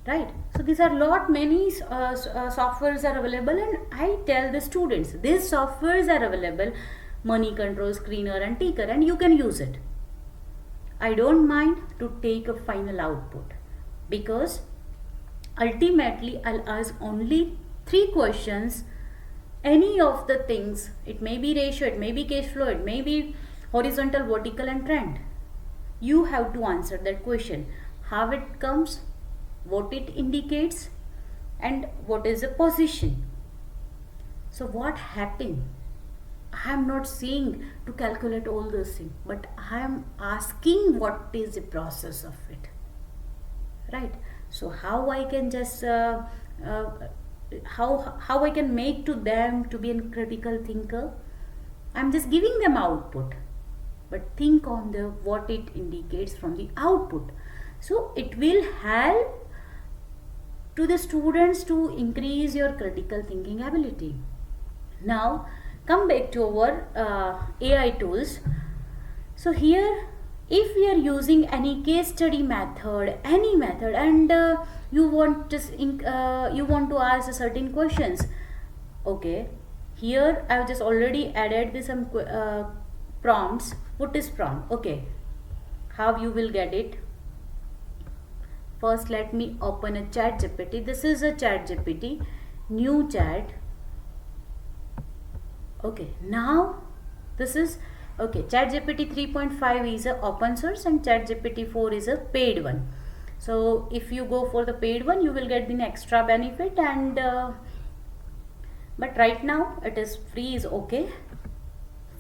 Right, so these are many softwares are available, and I tell the students these softwares are available: Money Control, Screener and Teacher, and you can use it. I don't mind to take a final output, because ultimately I'll ask only 3 questions. Any of the things, it may be ratio, it may be cash flow, it may be horizontal, vertical and trend. You have to answer that question: how it comes, what it indicates, and what is the position. So what happened? I am not saying to calculate all those things, but I am asking what is the process of it. Right, so how I can just how I can make to them to be a critical thinker. I'm just giving them output, but think on the what it indicates from the output. So it will help to the students to increase your critical thinking ability. Now come back to our AI tools. So here, if we are using any case study method, any method, and you want to ask certain questions. Okay, here I have just already added some prompts. What is prompt? Okay, how you will get it? First let me open a chat GPT. This is a chat GPT, new chat. Okay, now this is okay. ChatGPT 3.5 is a open source and ChatGPT 4 is a paid one. So if you go for the paid one, you will get the extra benefit, and but right now it is free, is okay.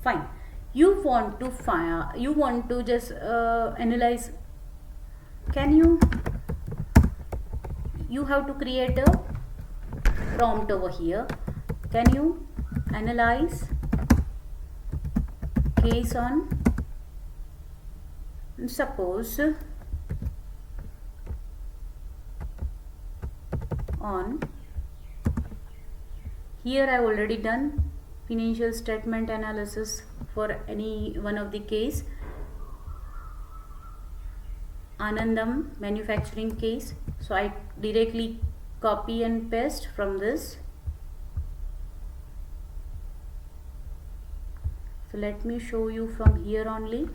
Fine. You want to just analyze. You have to create a prompt over here. Can you analyze case on, suppose, on, here I have already done financial statement analysis for any one of the case, Anandam manufacturing case. So I directly copy and paste from this. So let me show you from here only.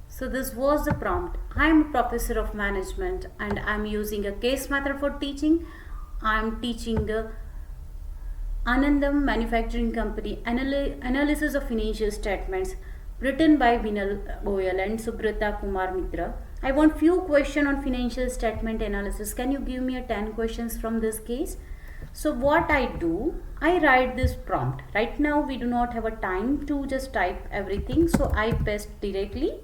So this was the prompt. I am a professor of management and I am using a case method for teaching. I am teaching Anandam Manufacturing Company analysis of financial statements, written by Vinal Goyal and Subrata Kumar Mitra. I want few questions on financial statement analysis. Can you give me 10 questions from this case? So what I do, I write this prompt. Right now we do not have a time to just type everything, so I paste directly.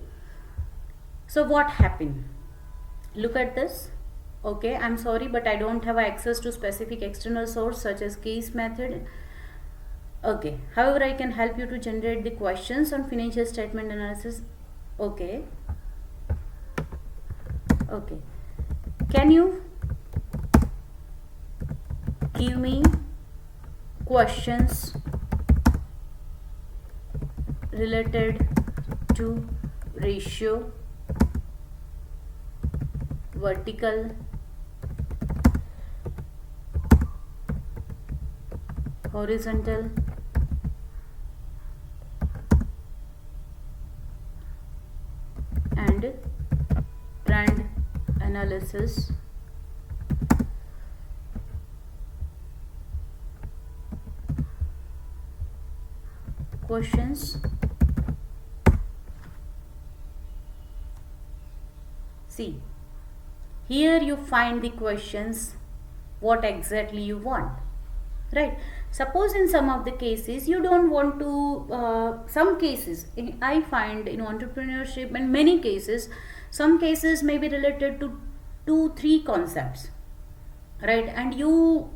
So what happened? Look at this. Okay, I'm sorry, but I don't have access to specific external source such as case method. Okay, however, I can help you to generate the questions on financial statement analysis. Okay. Okay. Can you give me questions related to ratio, vertical, horizontal, and trend analysis, questions. See, here you find the questions what exactly you want, right? Suppose in some of the cases you don't want to, some cases I find in entrepreneurship, in many cases, some cases may be related to 2-3 concepts, right? And you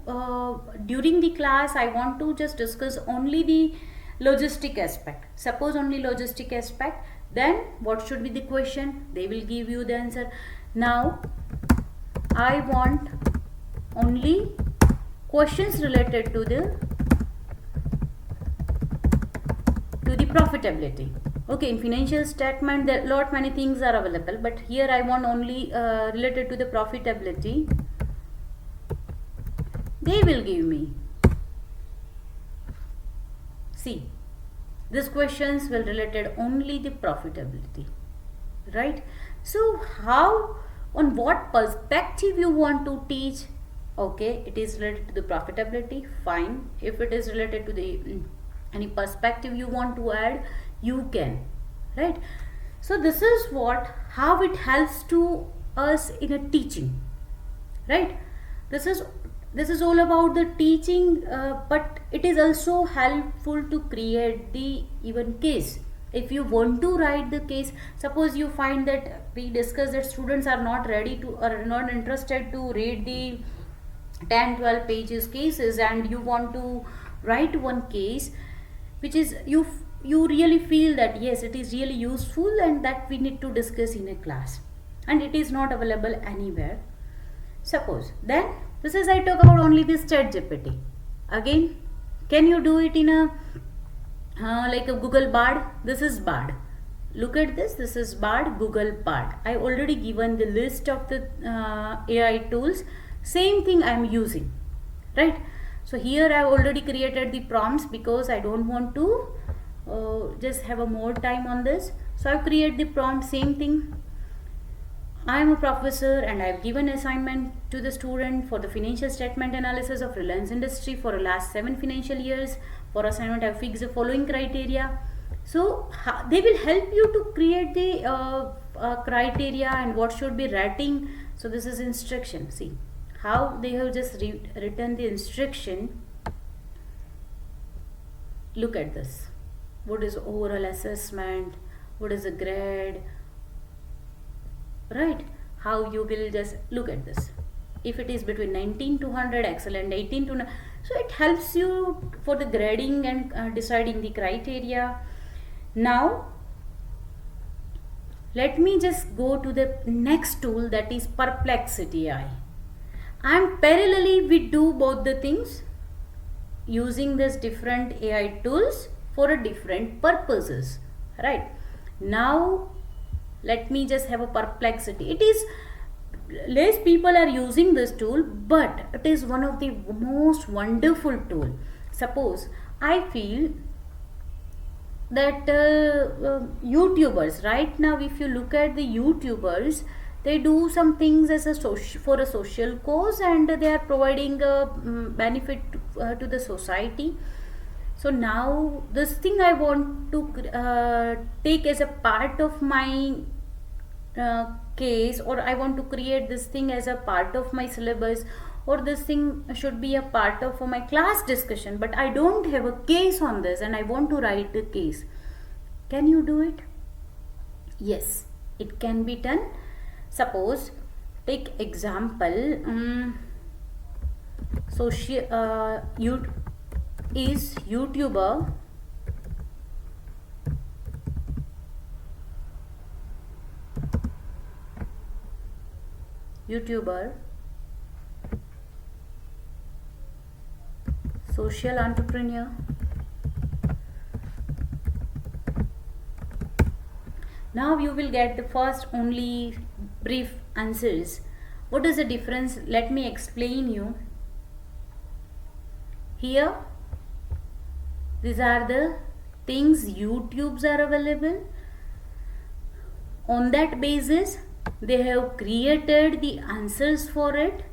during the class I want to just discuss only the logistic aspect. Suppose only logistic aspect, then what should be the question? They will give you the answer. Now I want only questions related to the profitability. Okay, in financial statement there lot many things are available, but here I want only related to the profitability. They will give me, see, these questions will related only the profitability, right? So how, on what perspective you want to teach? Okay, it is related to the profitability, fine. If it is related to the any perspective you want to add, you can, right? So this is what, how it helps to us in a teaching, right? This is all about the teaching, but it is also helpful to create the even case. If you want to write the case, suppose you find that we discussed that students are not ready to or not interested to read the 10-12 pages cases, and you want to write one case which is you really feel that yes, it is really useful and that we need to discuss in a class, and it is not available anywhere. Suppose then, this is I talk about only this chat GPT. Again, can you do it in a like a Google Bard? This is Bard. Look at this. This is Bard, Google Bard. I already given the list of the AI tools. Same thing I am using, right? So here I have already created the prompts because I don't want to just have a more time on this. So I've created the prompt, same thing. I am a professor and I have given assignment to the student for the financial statement analysis of Reliance Industry for the last 7 financial years. For assignment I have fixed the following criteria. So they will help you to create the criteria and what should be rating. So this is instruction. See how they have just written the instruction. Look at this. What is overall assessment? What is the grade? Right? How you will just look at this. If it is between 19 to 100, excellent, 18 to 9. So it helps you for the grading and deciding the criteria. Now let me just go to the next tool, that is Perplexity AI. And parallelly we do both the things using this different AI tools for a different purposes. Right? Now let me just have a Perplexity. It is less people are using this tool, but it is one of the most wonderful tool. Suppose I feel that YouTubers right now, if you look at the YouTubers, they do some things as a for a social cause, and they are providing a benefit to the society. So now this thing I want to take as a part of my case, or I want to create this thing as a part of my syllabus, or this thing should be a part of my class discussion, but I don't have a case on this and I want to write a case. Can you do it? Yes, it can be done. Suppose take example, is YouTuber social entrepreneur. Now you will get the first only brief answers. What is the difference? Let me explain you. Here these are the things YouTubes are available. On that basis they have created the answers for it.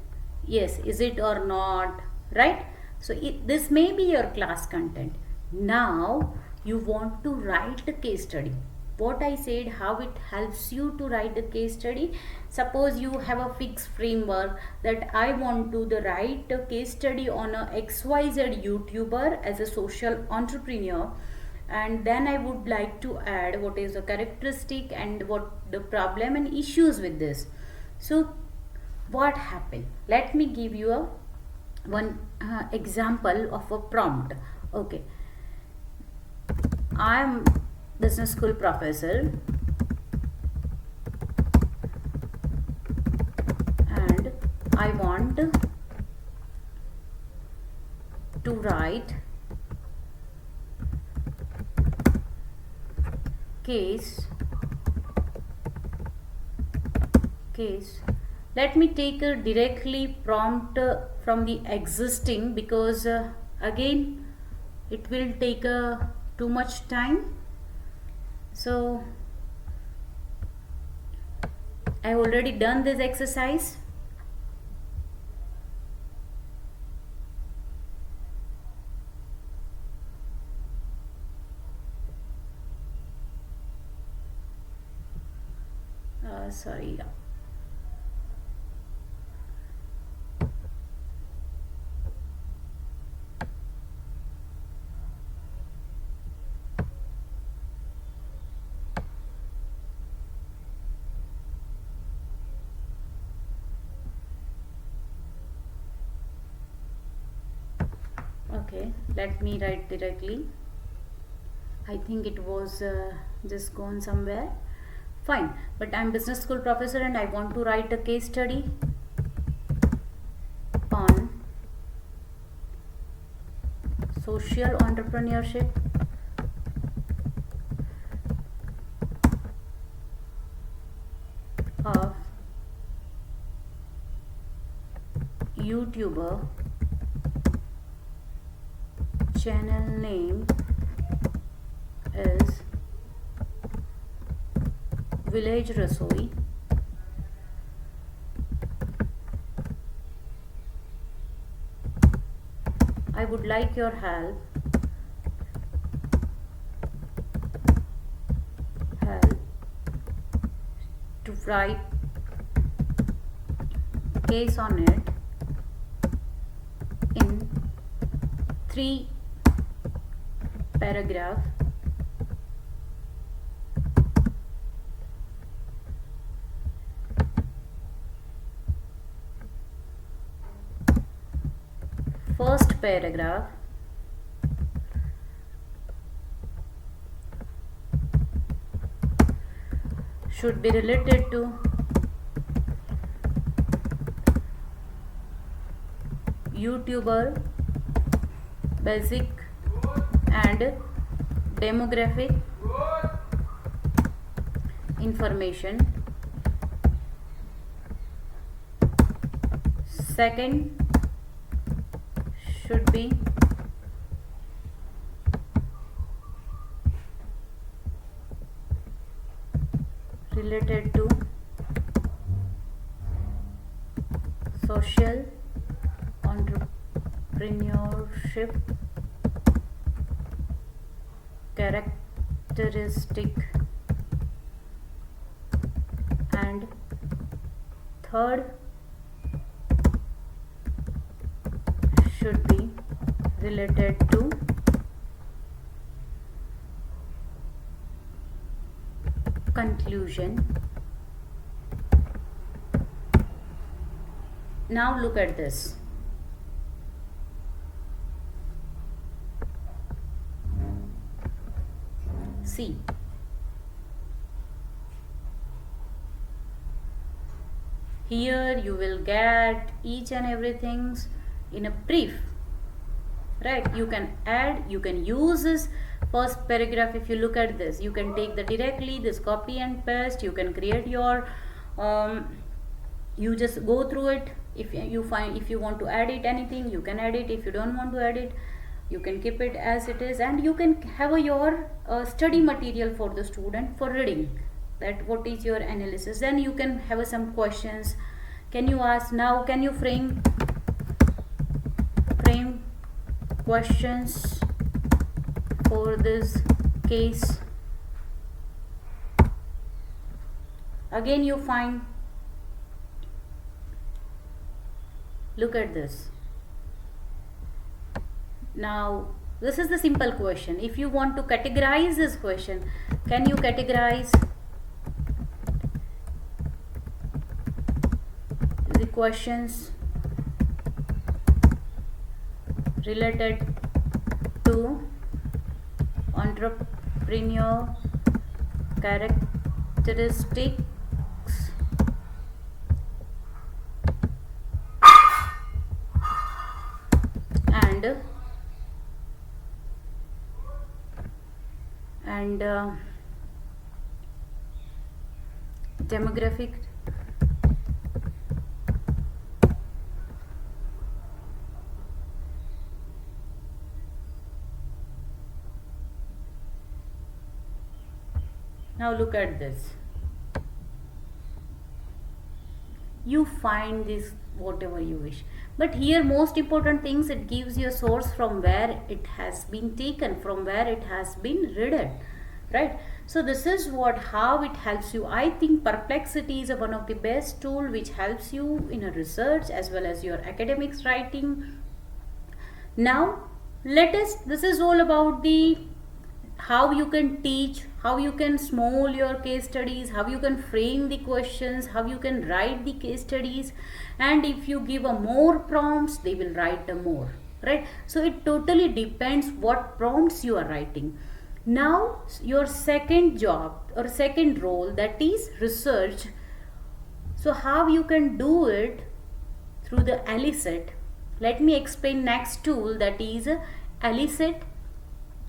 Yes, is it or not? Right? So this may be your class content. Now you want to write a case study. What I said, how it helps you to write the case study. Suppose you have a fixed framework that I want to write a case study on a XYZ YouTuber as a social entrepreneur, and then I would like to add what is the characteristic and what the problem and issues with this. So what happened? Let me give you a one example of a prompt. Okay, I am business school professor and I want to write case. Let me take a directly prompt from the existing, because again it will take too much time. So I have already done this exercise. Sorry. Okay, let me write directly. I think it was just gone somewhere. Fine, but I'm business school professor and I want to write a case study on social entrepreneurship of YouTuber channel name is Village Rasoi. I would like your help to write case on it in 3 paragraph. First paragraph should be related to YouTuber basic and demographic information. Second should be related to social entrepreneurship characteristic, and third should be related to conclusion. Now look at this. See, here you will get each and everything in a brief, right? You can add, you can use this first paragraph. If you look at this, you can take the directly this copy and paste. You can create your you just go through it. If you want to add it anything, you can add it. If you don't want to add it, you can keep it as it is, and you can have your study material for the student for reading, that what is your analysis. Then you can have some questions. Can you ask now? Can you frame questions for this case? Again you find, look at this. Now this is the simple question. If you want to categorize this question, can you categorize the questions related to entrepreneur characteristics and demographic Now look at this. You find this whatever you wish, but here most important things, it gives you a source from where it has been taken, from where it has been read, right? So this is how it helps you. I think Perplexity is one of the best tool which helps you in a research as well as your academics writing. Now this is all about the how you can teach, how you can small your case studies, how you can frame the questions, how you can write the case studies, and if you give a more prompts, they will write the more, right? So it totally depends what prompts you are writing. Now your second job or second role, that is research. So how you can do it through the Elicit. Let me explain next tool, that is Elicit.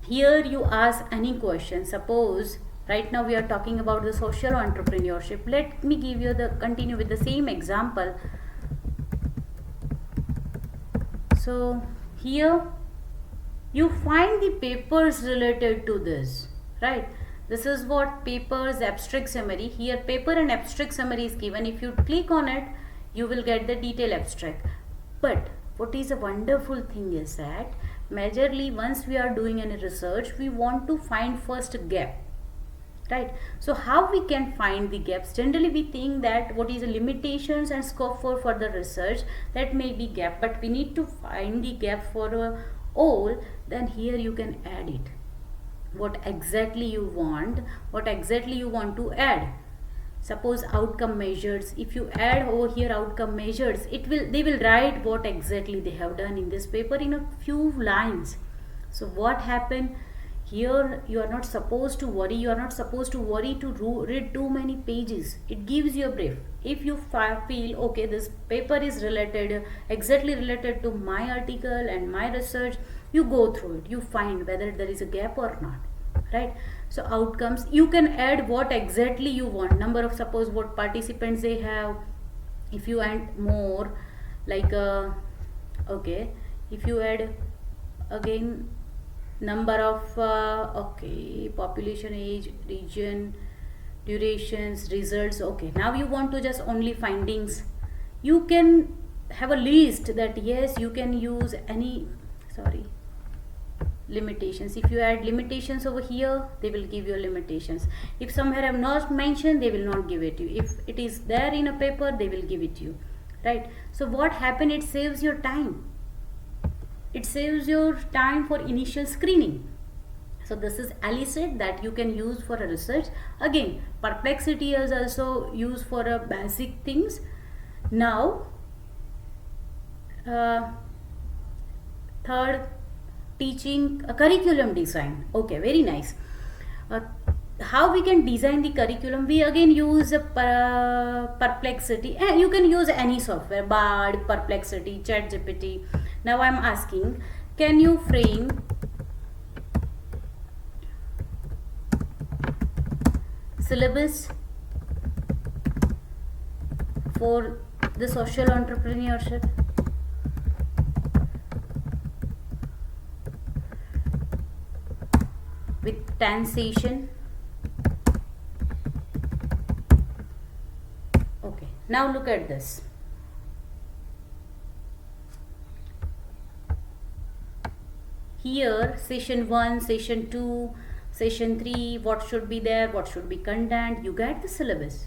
Here you ask any question. Suppose right now we are talking about the social entrepreneurship. Let me give you continue with the same example. So here you find the papers related to this, right? This is what papers abstract summary. Here paper and abstract summary is given. If you click on it, you will get the detail abstract. But what is a wonderful thing is that majorly once we are doing any research, we want to find first a gap, right? So how we can find the gaps? Generally we think that what is the limitations and scope for further research, that may be gap, but we need to find the gap for all. Then here you can add it, what exactly you want, what exactly you want to add. Suppose outcome measures, if you add over here outcome measures, they will write what exactly they have done in this paper in a few lines. So what happened here, you are not supposed to worry, to read too many pages. It gives you a brief. If you feel okay, this paper is exactly related to my article and my research, you go through it, you find whether there is a gap or not, right? So outcomes, you can add what exactly you want, number of, suppose what participants they have. If you add more, like okay, if you add again number of okay, population, age, region, durations, results. Okay, now you want to just only findings, you can have a list that yes, you can use any, sorry, limitations. If you add limitations over here, they will give you limitations. If somewhere I have not mentioned, they will not give it to you. If it is there in a paper, they will give it to you, right? So what happened, it saves your time. It saves your time for initial screening. So this is Alicet that you can use for a research. Again, Perplexity is also used for a basic things. Now third, teaching a curriculum design. Okay, very nice. How we can design the curriculum? We again use Perplexity, and you can use any software, Bard, Perplexity, ChatGPT. Now I'm asking, can you frame syllabus for the social entrepreneurship? With 10 session. Okay, now look at this. Here session 1, session 2, session 3, what should be there, what should be content, you get the syllabus.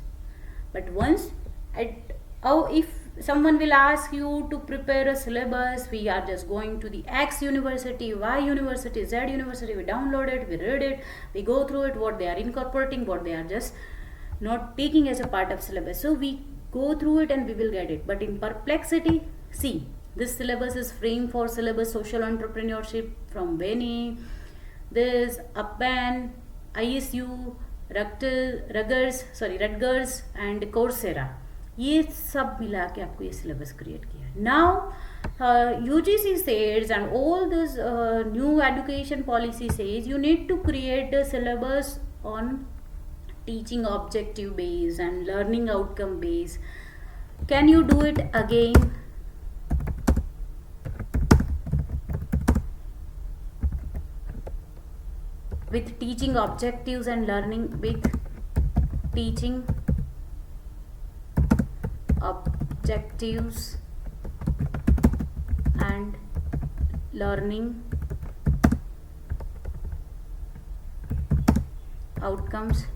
But once if someone will ask you to prepare a syllabus, we are just going to the X university, Y university, Z university, we download it, we read it, we go through it, what they are incorporating, what they are just not taking as a part of syllabus. So we go through it and we will get it. But in Perplexity, see, this syllabus is framed for syllabus social entrepreneurship from Benny, this Uppan, ISU, Rutgers and Coursera. ये सब मिला के आपको ये syllabus create किया. Now UGC says and all this new education policy says you need to create a syllabus on teaching objective based and learning outcome based. Can you do it again? With teaching objectives and learning, with teaching objectives and learning outcomes.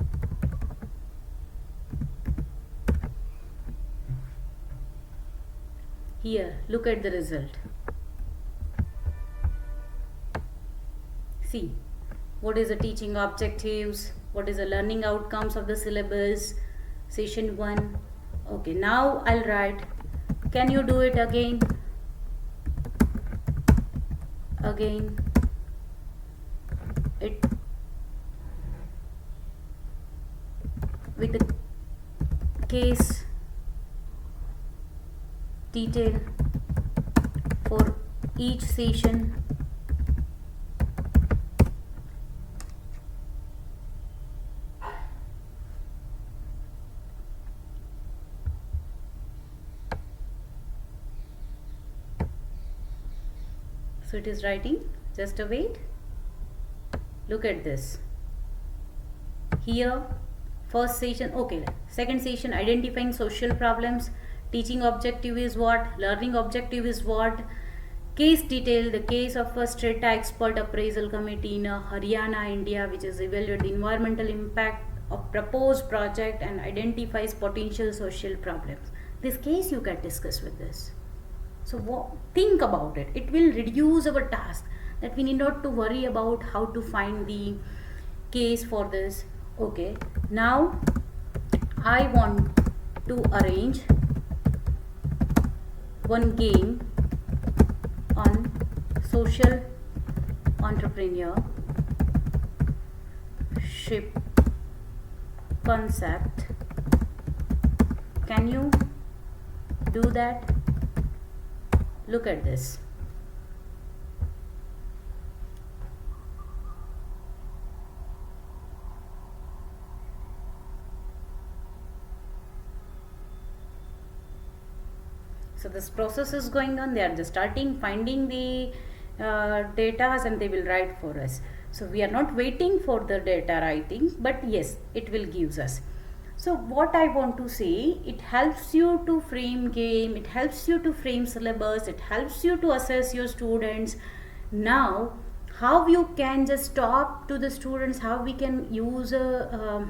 Here, look at the result. See, what is the teaching objectives, what is the learning outcomes of the syllabus, session 1. Okay, now I'll write, can you do it again? It with the case detail for each session. So it is writing Just a wait. Look at this. Here, first session, okay. Second session, identifying social problems. Teaching objective is what? Learning objective is what? Case detail, the case of a Strata expert appraisal committee in Haryana, India, which has evaluated the environmental impact of proposed project and identifies potential social problems. This case you can discuss with this. So think about it. It will reduce our task, that we need not to worry about how to find the case for this. Okay, now I want to arrange one game on social entrepreneurship concept. Can you do that? Look at this. So this process is going on. They are just starting finding the data and they will write for us. So we are not waiting for the data writing, but yes, it will gives us. So what I want to say, it helps you to frame game, it helps you to frame syllabus, it helps you to assess your students. Now how you can just talk to the students, how we can use a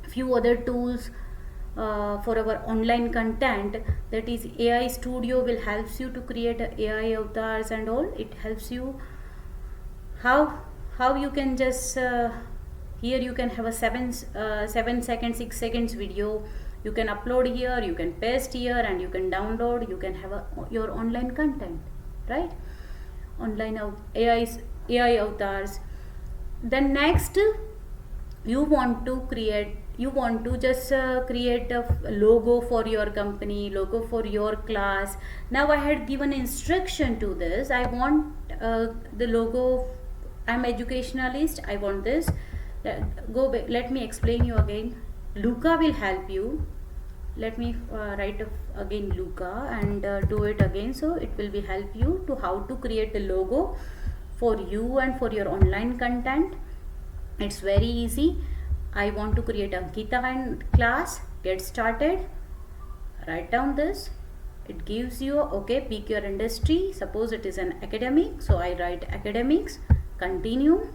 few other tools for our online content, that is AI Studio will helps you to create AI avatars and all. It helps you how you can just here you can have a 7 second 6 seconds video, you can upload here, you can paste here, and you can download, you can have your online content, right? Online AI avatars. Then next, you want to just create a logo for your company, logo for your class. Now I had given instruction to this. I want the logo. I'm educationalist, I want this. Let me explain you again. Luca will help you. Let me write again Luca and do it again, so it will be help you to how to create a logo for you and for your online content. It's very easy. I want to create Ankita class. Get started. Write down this. It gives you, okay, pick your industry. Suppose it is an academic, so I write academics. Continue.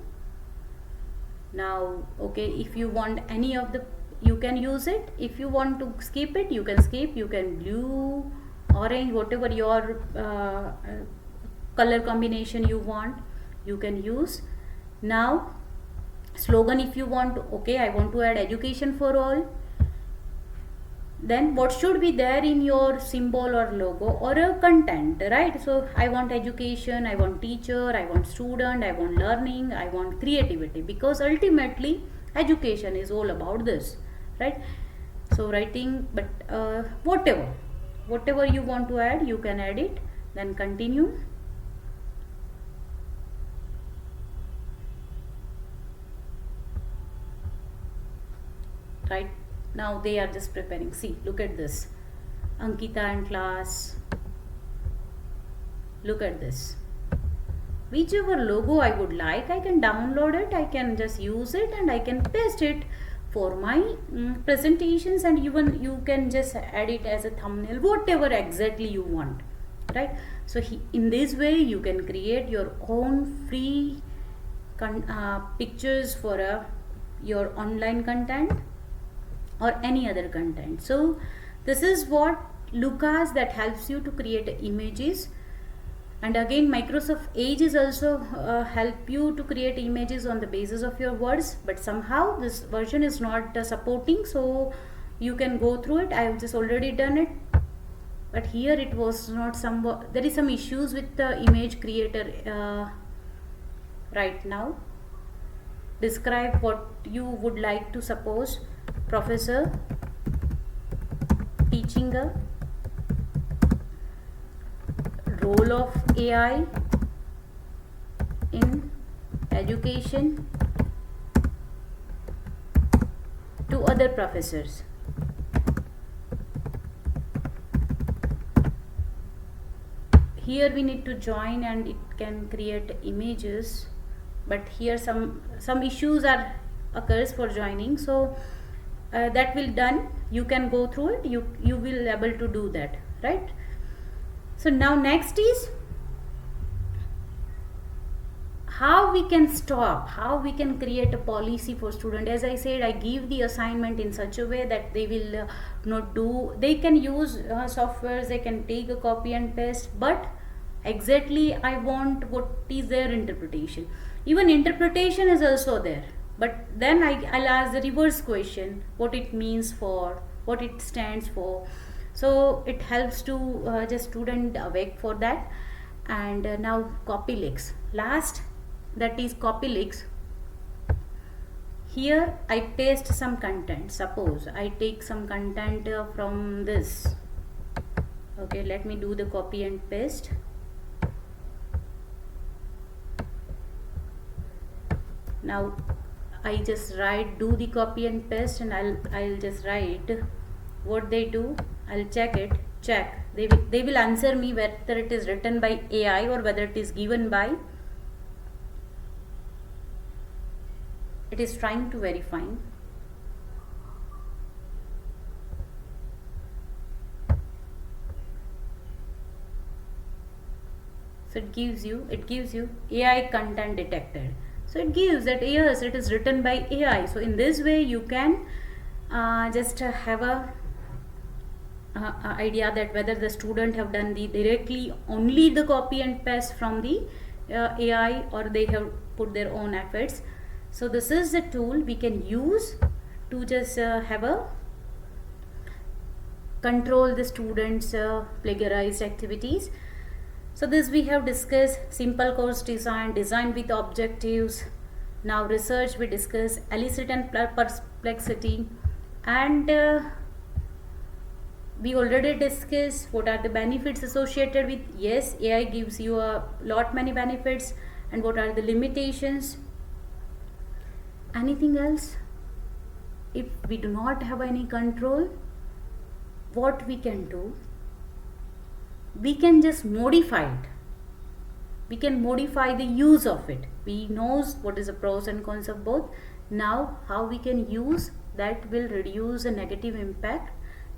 Now, okay, if you want any of the, you can use it. If you want to skip it, you can skip. You can blue, orange, whatever your color combination you want, you can use. Now slogan, if you want, okay, I want to add education for all. Then what should be there in your symbol or logo or a content, right? So I want education, I want teacher, I want student, I want learning, I want creativity, because ultimately education is all about this, right? So writing, but whatever you want to add, you can add it. Then continue. Right now they are just preparing. See, look at this, Ankita and class. Look at this. Whichever logo I would like, I can download it, I can just use it, and I can paste it for my presentations, and even you can just add it as a thumbnail, whatever exactly you want, right? So in this way you can create your own free pictures for your online content or any other content. So this is what Lucas that helps you to create images. And again, Microsoft Edge is also help you to create images on the basis of your words, but somehow this version is not supporting, so you can go through it. I have just already done it, but here it was not there is some issues with the image creator right now. Describe what you would like to suppose. Professor teaching a role of AI in education to other professors. here we need to join and it can create images, but here some issues are occurs for joining. So that will done, you can go through it, you will able to do that, right? So now next is how we can stop, how we can create a policy for student. As I said, I give the assignment in such a way that they will not do, they can use softwares, they can take a copy and paste, but exactly I want what is their interpretation. Even interpretation is also there, but then I'll ask the reverse question, what it means for, what it stands for. So it helps to just student awake for that. And now copy leaks, last, that is copy leaks. Here I paste some content. Suppose I take some content from this. Okay, let me do the copy and paste. Now I just write, do the copy and paste, and I'll just write what they do. I'll check it, check. They will answer me whether it is written by AI or whether it is given by. It is trying to verify. So it gives you AI content detected. So it gives that yes, it is written by AI. So in this way you can just have a idea that whether the student have done the directly only the copy and paste from the AI, or they have put their own efforts. So this is the tool we can use to just have a control the students plagiarized activities. So this we have discussed simple course design, design with objectives. Now research we discuss elicit and perplexity, and we already discussed what are the benefits associated with. Yes, AI gives you a lot many benefits, and what are the limitations. Anything else? If we do not have any control, what we can do? We can just modify it. We can modify the use of it. We knows what is the pros and cons of both. Now how we can use that will reduce the negative impact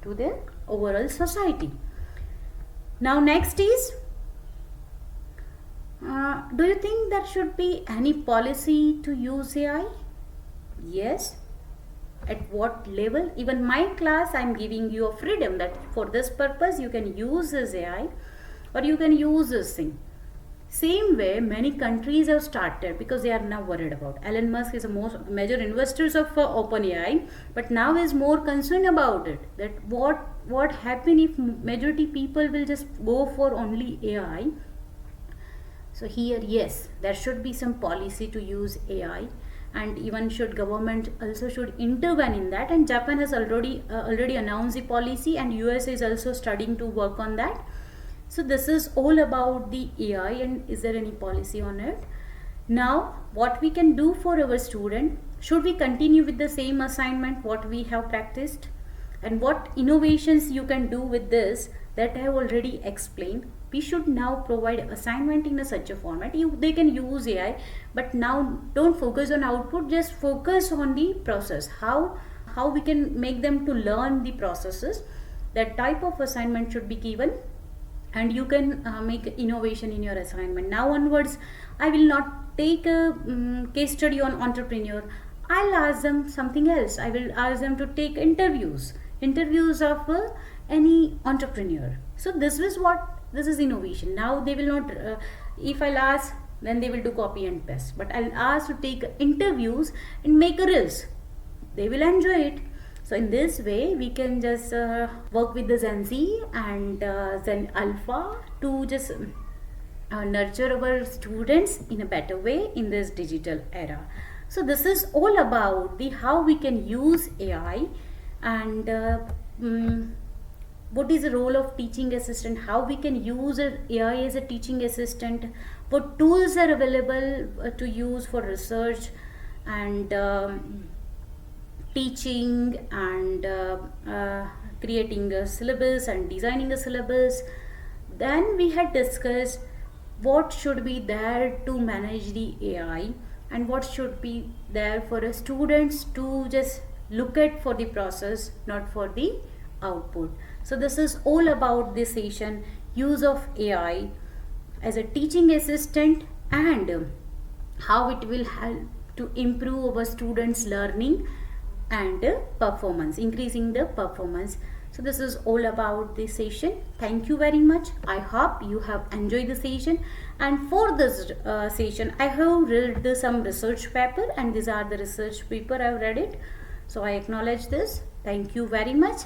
to the overall society. Now next is, do you think there should be any policy to use AI? Yes. At what level? Even my class, I am giving you a freedom that for this purpose you can use this AI or you can use this thing. Same way many countries have started because they are now worried about. Elon Musk is the most major investors of OpenAI, but now is more concerned about it. That what happen if majority people will just go for only AI. So here, yes, there should be some policy to use AI, and even should government also should intervene in that. And Japan has already announced the policy, and US is also studying to work on that. So this is all about the AI, and is there any policy on it? Now what we can do for our student, should we continue with the same assignment what we have practiced, and what innovations you can do with this, that I have already explained. We should now provide assignment in such a format. They can use AI, but now don't focus on output, just focus on the process. How we can make them to learn the processes. That type of assignment should be given, and you can make innovation in your assignment. Now onwards, I will not take a case study on entrepreneur. I'll ask them something else. I will ask them to take interviews of any entrepreneur. So this is innovation. Now they will not, if I'll ask, then they will do copy and paste, but I'll ask to take interviews and make a reels. They will enjoy it. So in this way we can just work with the Gen Z and Gen Alpha to just nurture our students in a better way in this digital era. So this is all about the how we can use AI, and what is the role of teaching assistant, how we can use AI as a teaching assistant, what tools are available to use for research and teaching, and creating a syllabus and designing a syllabus. Then we had discussed what should be there to manage the AI and what should be there for a students to just look at for the process, not for the output. So this is all about this session, use of AI as a teaching assistant and how it will help to improve our students learning and performance, increasing the performance. So this is all about this session. Thank you very much. I hope you have enjoyed the session, and for this session I have read some research paper, and these are the research paper I have read it, so I acknowledge this. Thank you very much.